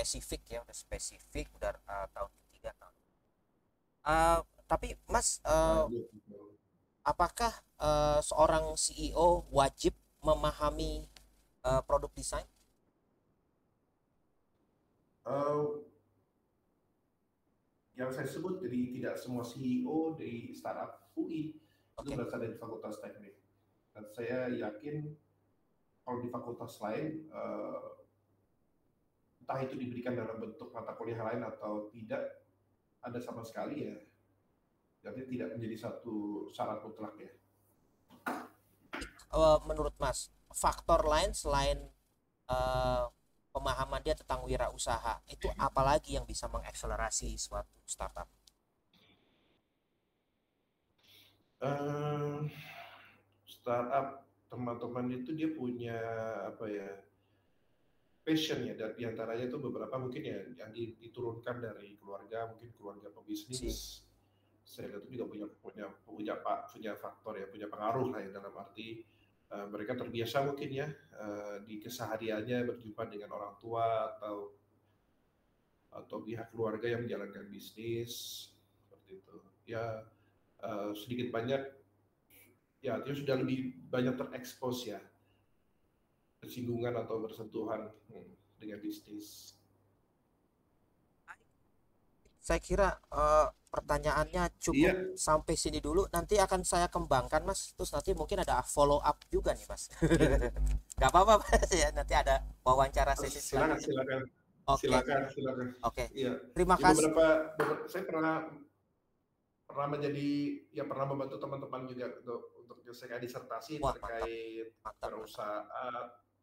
spesifik ya, udah spesifik, udah tahun ketiga tahun. Tapi Mas, Lanjut. apakah seorang CEO wajib memahami produk desain? Eh, yang saya sebut, jadi tidak semua CEO di startup UI itu Oke. berasal dari fakultas teknik. Dan saya yakin kalau di fakultas lain, entah itu diberikan dalam bentuk mata kuliah lain atau tidak ada sama sekali ya, jadi tidak menjadi satu syarat mutlak ya. Menurut Mas, faktor lain selain eh, pemahaman dia tentang wirausaha itu apalagi yang bisa mengakselerasi suatu startup? Eh, Startup teman-teman itu dia punya apa ya, passion ya, dan diantaranya itu beberapa mungkin ya yang diturunkan dari keluarga, mungkin keluarga Si. pebisnis. Saya lihat itu juga punya faktor ya, punya pengaruh lah ya, dalam arti mereka terbiasa mungkin ya di kesehariannya berjumpa dengan orang tua atau pihak keluarga yang menjalankan bisnis seperti itu ya. Sedikit banyak ya dia sudah lebih banyak terekspos ya, bersinggungan atau bersentuhan dengan bisnis. Saya kira pertanyaannya cukup Iya, sampai sini dulu. Nanti akan saya kembangkan, Mas. Terus nanti mungkin ada follow up juga nih, Mas. iya. Gak apa-apa, Mas, ya. Nanti ada wawancara sesi Silakan, selanjutnya. silakan, Oke, silakan, silakan. oke. Iya, Terima di kasih. saya pernah pernah menjadi ya pernah membantu teman-teman juga untuk menyelesaikan disertasi Wah, mantap, terkait mantap, mantap. berusaha,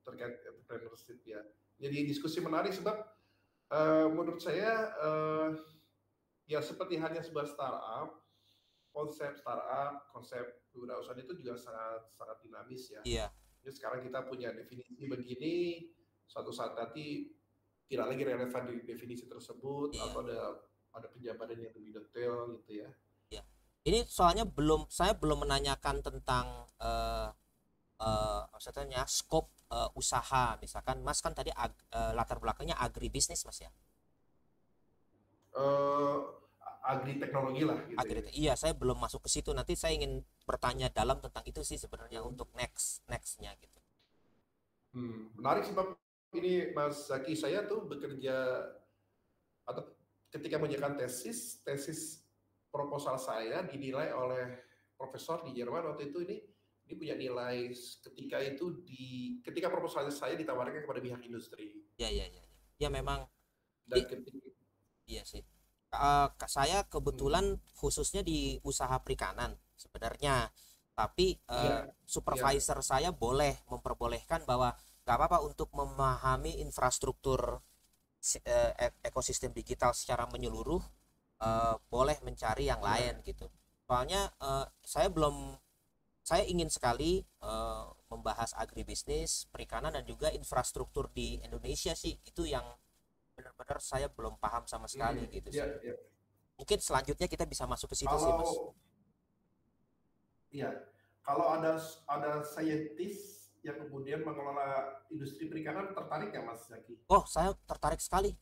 terkait entrepreneurship ya. Jadi diskusi menarik sebab menurut saya ya seperti halnya sebuah startup, konsep kewirausahaan itu juga sangat sangat dinamis ya. Iya, Jadi sekarang kita punya definisi begini, suatu saat nanti tidak lagi relevan di definisi tersebut iya, atau ada penjabaran yang lebih detail gitu ya. iya. Ini soalnya saya belum menanyakan tentang maksudnya scope usaha. Misalkan Mas kan tadi latar belakangnya agribisnis, Mas ya. eh Agri teknologi lah gitu Agri, ya. iya, saya belum masuk ke situ. Nanti saya ingin bertanya dalam tentang itu sih sebenarnya Hmm. untuk nextnya gitu. Menarik sebab ini Mas Zaki, saya tuh bekerja atau ketika mengerjakan tesis proposal saya dinilai oleh profesor di Jerman waktu itu. Ini punya nilai ketika proposal saya ditawarkan kepada pihak industri Ya, ya, ya, ya. Ya memang. dan ketika Iya sih. Saya kebetulan hmm, khususnya di usaha perikanan sebenarnya. Tapi iya, iya, supervisor saya boleh memperbolehkan bahwa nggak apa-apa untuk memahami infrastruktur ekosistem digital secara menyeluruh, boleh mencari yang lain iya, gitu. Soalnya saya ingin sekali membahas agribisnis, perikanan dan juga infrastruktur di Indonesia sih. Itu yang benar-benar saya belum paham sama sekali gitu iya, sih. iya. Mungkin selanjutnya kita bisa masuk ke situ sih, Mas. Kalau iya, kalau ada saintis yang kemudian mengelola industri perikanan, tertarik nggak Mas Zaki? Oh, saya tertarik sekali.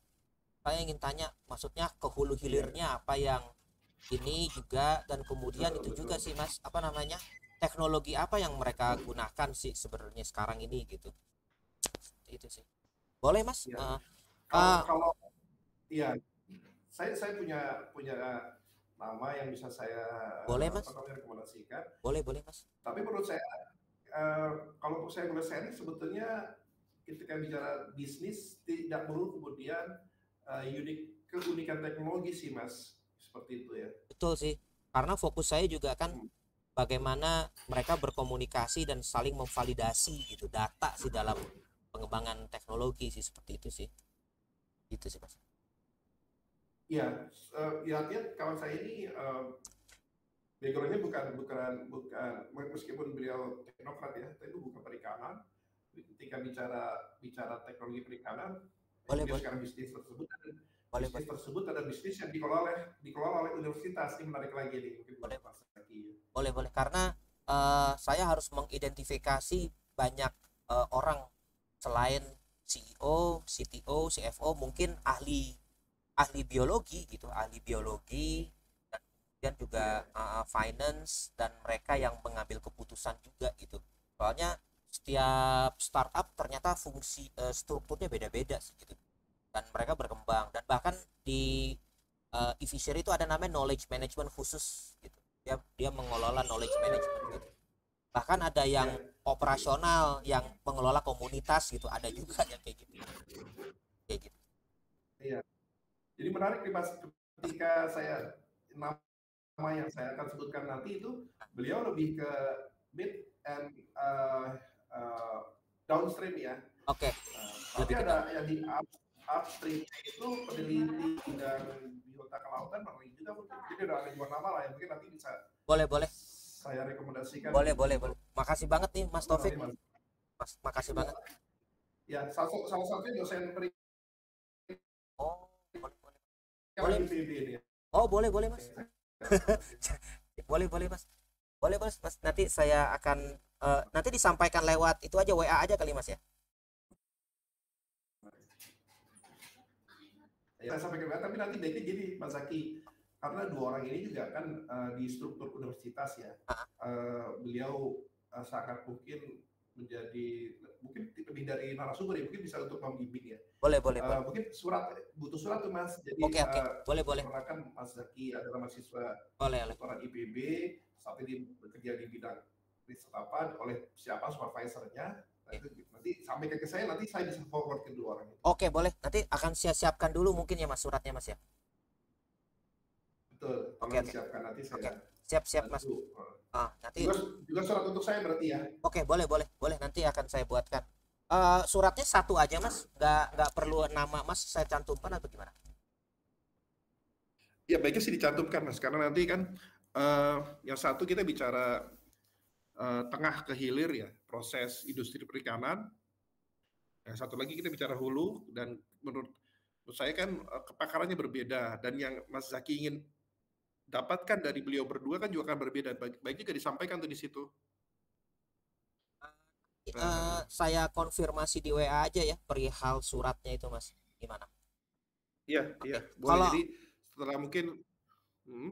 Saya ingin tanya, maksudnya ke hulu Iya, hilirnya apa yang ini juga, dan kemudian betul, itu juga betul. sih, Mas, apa namanya? Teknologi apa yang mereka gunakan sih sebenarnya sekarang ini gitu. Itu sih. Boleh, Mas? Iya. Uh, Kalau iya, saya punya punya nama yang bisa saya Boleh, apa Mas? namanya rekomendasikan. Boleh, boleh, Mas. Tapi menurut saya kalau saya boleh sharing sebetulnya ketika bicara bisnis tidak perlu kemudian keunikan teknologi sih Mas, seperti itu ya. Betul sih. Karena fokus saya juga kan Hmm. bagaimana mereka berkomunikasi dan saling memvalidasi gitu data sih dalam pengembangan teknologi sih, seperti itu sih. Itu sih, Mas. Iya, ya artinya kawan saya ini backgroundnya bukan meskipun beliau teknokrat ya, tapi bukan perikanan. Ketika bicara bicara teknologi perikanan, Boleh, dia boleh, sekarang boleh, boleh, ada bisnis yang dikelola oleh universitas. Ini menarik lagi nih mungkin buat boleh, Mas Zaki. boleh, boleh. Karena saya harus mengidentifikasi banyak orang selain CEO, CTO, CFO, mungkin ahli ahli biologi gitu, ahli biologi, dan kemudian juga Iya. finance, dan mereka yang mengambil keputusan juga gitu. Soalnya setiap startup ternyata fungsi strukturnya beda-beda sih gitu. Dan mereka berkembang, dan bahkan di e-fishery itu ada namanya knowledge management khusus gitu. Dia mengelola knowledge management Iya. gitu. Bahkan ada yang Iya. Jadi, operasional yang mengelola komunitas gitu, ada juga yang kayak gitu, kayak gitu. iya. Jadi menarik nih Mas, ketika saya nama yang saya akan sebutkan nanti itu beliau lebih ke mid and downstream ya. Oke, Tapi lebih ke down. ada yang di upstream itu peneliti dan biota kelautan namanya juga mungkin. Jadi ada dua nama lah yang mungkin nanti bisa Boleh, boleh. saya rekomendasikan Boleh, boleh, boleh. untuk Makasih banget nih Mas apa Taufik. namanya Mas. Mas, makasih Ya, banget. ya salah satunya dosen Oh, boleh, boleh. perikanan Boleh, Mas. IPB ini ya. Oh, boleh, boleh, Mas. Yang saya rekomendasikan. Boleh, boleh, Mas. Boleh, Mas. Mas, nanti saya akan nanti disampaikan lewat itu aja, WA aja kali, Mas ya. Ya, saya sampaikan tapi nanti baiknya gini Mas Zaki, karena dua orang ini juga kan di struktur universitas ya, Ah, beliau sangat mungkin menjadi mungkin lebih dari narasumber ya, mungkin bisa untuk membimbing ya. boleh, boleh, boleh. Mungkin butuh surat tuh Mas, jadi Oke, oke. Boleh, boleh. memperkenalkan Mas Zaki adalah mahasiswa Boleh, boleh. kedokteran IPB, sampai dia bekerja di bidang riset apa oleh siapa supervisornya. Nah, Oke. itu nanti sampaikan ke saya, nanti saya bisa forward ke dua orang itu. Oke, boleh. Nanti akan saya siapkan dulu mungkin ya Mas suratnya, Mas ya. Betul, Oke, tolong oke. disiapkan nanti Oke. saya Siap, siap, Mas. bantu. Nanti Juga juga surat untuk saya berarti ya. oke, boleh, boleh. Boleh, nanti akan saya buatkan. Suratnya satu aja, Mas. Nggak perlu nama Mas saya cantumkan atau gimana? Ya baiknya sih dicantumkan Mas, karena nanti kan yang satu kita bicara tengah ke hilir ya, proses industri perikanan. Yang satu lagi kita bicara hulu, dan menurut saya kan kepakarannya berbeda, dan yang Mas Zaki ingin dapatkan dari beliau berdua kan juga akan berbeda. Baik juga disampaikan tuh di situ. Saya konfirmasi di WA aja ya perihal suratnya itu, Mas. Gimana? Iya, iya, Oke. boleh. Kalau Jadi setelah mungkin, hmm,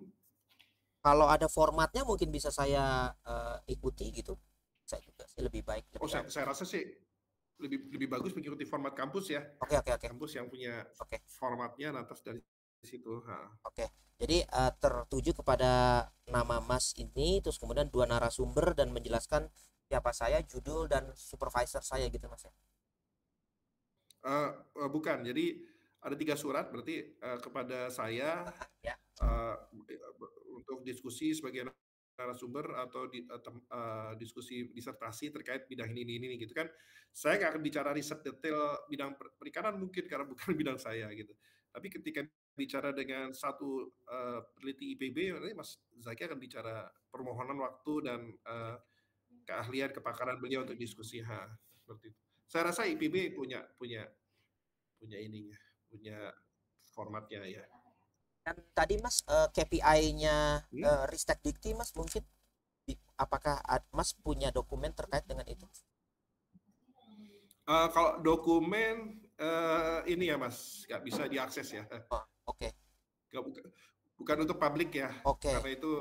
kalau ada formatnya mungkin bisa saya ikuti gitu. Saya juga sih lebih baik, oh lebih saya, aman. saya rasa sih lebih lebih bagus mengikuti format kampus ya. Oke, oke, oke. Kampus yang punya Oke, formatnya, nah atas dari situ. oke. Jadi tertuju kepada nama Mas ini, terus kemudian dua narasumber dan menjelaskan siapa saya, judul dan supervisor saya gitu, Mas ya. Bukan, jadi ada 3 surat berarti kepada saya Ya. uh, untuk diskusi sebagai narasumber atau diskusi disertasi terkait bidang ini gitu kan. Saya nggak akan bicara riset detail bidang perikanan mungkin karena bukan bidang saya gitu. Tapi ketika bicara dengan satu peneliti IPB, nanti Mas Zaki akan bicara permohonan waktu dan keahlian kepakaran beliau untuk diskusi seperti itu. Saya rasa IPB punya punya punya ininya, punya formatnya ya. Dan tadi Mas KPI-nya Hmm? Ristek Dikti Mas mungkin apakah Mas punya dokumen terkait dengan itu? Kalau dokumen ini ya Mas, nggak bisa diakses ya. Oh, oke. Nggak, bukan untuk publik ya, Oke. karena itu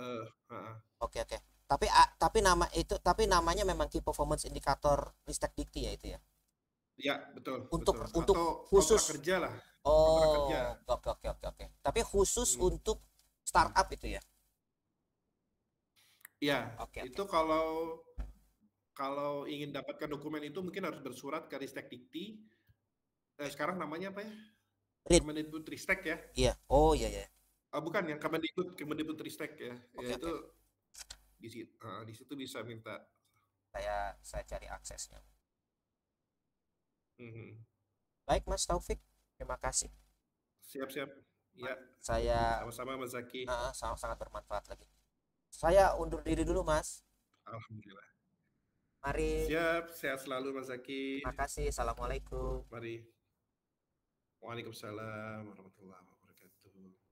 uh, uh, Oke, oke. Tapi namanya memang Key Performance Indicator Ristek Dikti ya itu ya. ya betul Untuk betul. untuk Atau kontrak khusus. kerja lah, kontrak Oh, kerja. oke, oke, oke, oke. Tapi khusus Hmm. untuk startup itu ya. Ya, Oke, oke. itu kalau kalau ingin dapatkan dokumen itu mungkin harus bersurat ke Ristek Dikti. Sekarang namanya apa ya? Read. Kemendikbud Ristek ya. Iya. Oh, iya, iya. Bukan yang Kemendikbud Ristek ya. Ya Oke, itu oke. di situ bisa minta. Saya cari aksesnya. Mhm. Baik, Mas Taufik. Terima kasih. Siap-siap. Ya, Saya sama-sama Mas Zaki. sangat sangat bermanfaat lagi. Saya undur diri dulu, Mas. Alhamdulillah. Mari. Siap, sehat selalu Mas Zaki. Makasih. Assalamualaikum. Mari. Waalaikumsalam warahmatullahi wabarakatuh.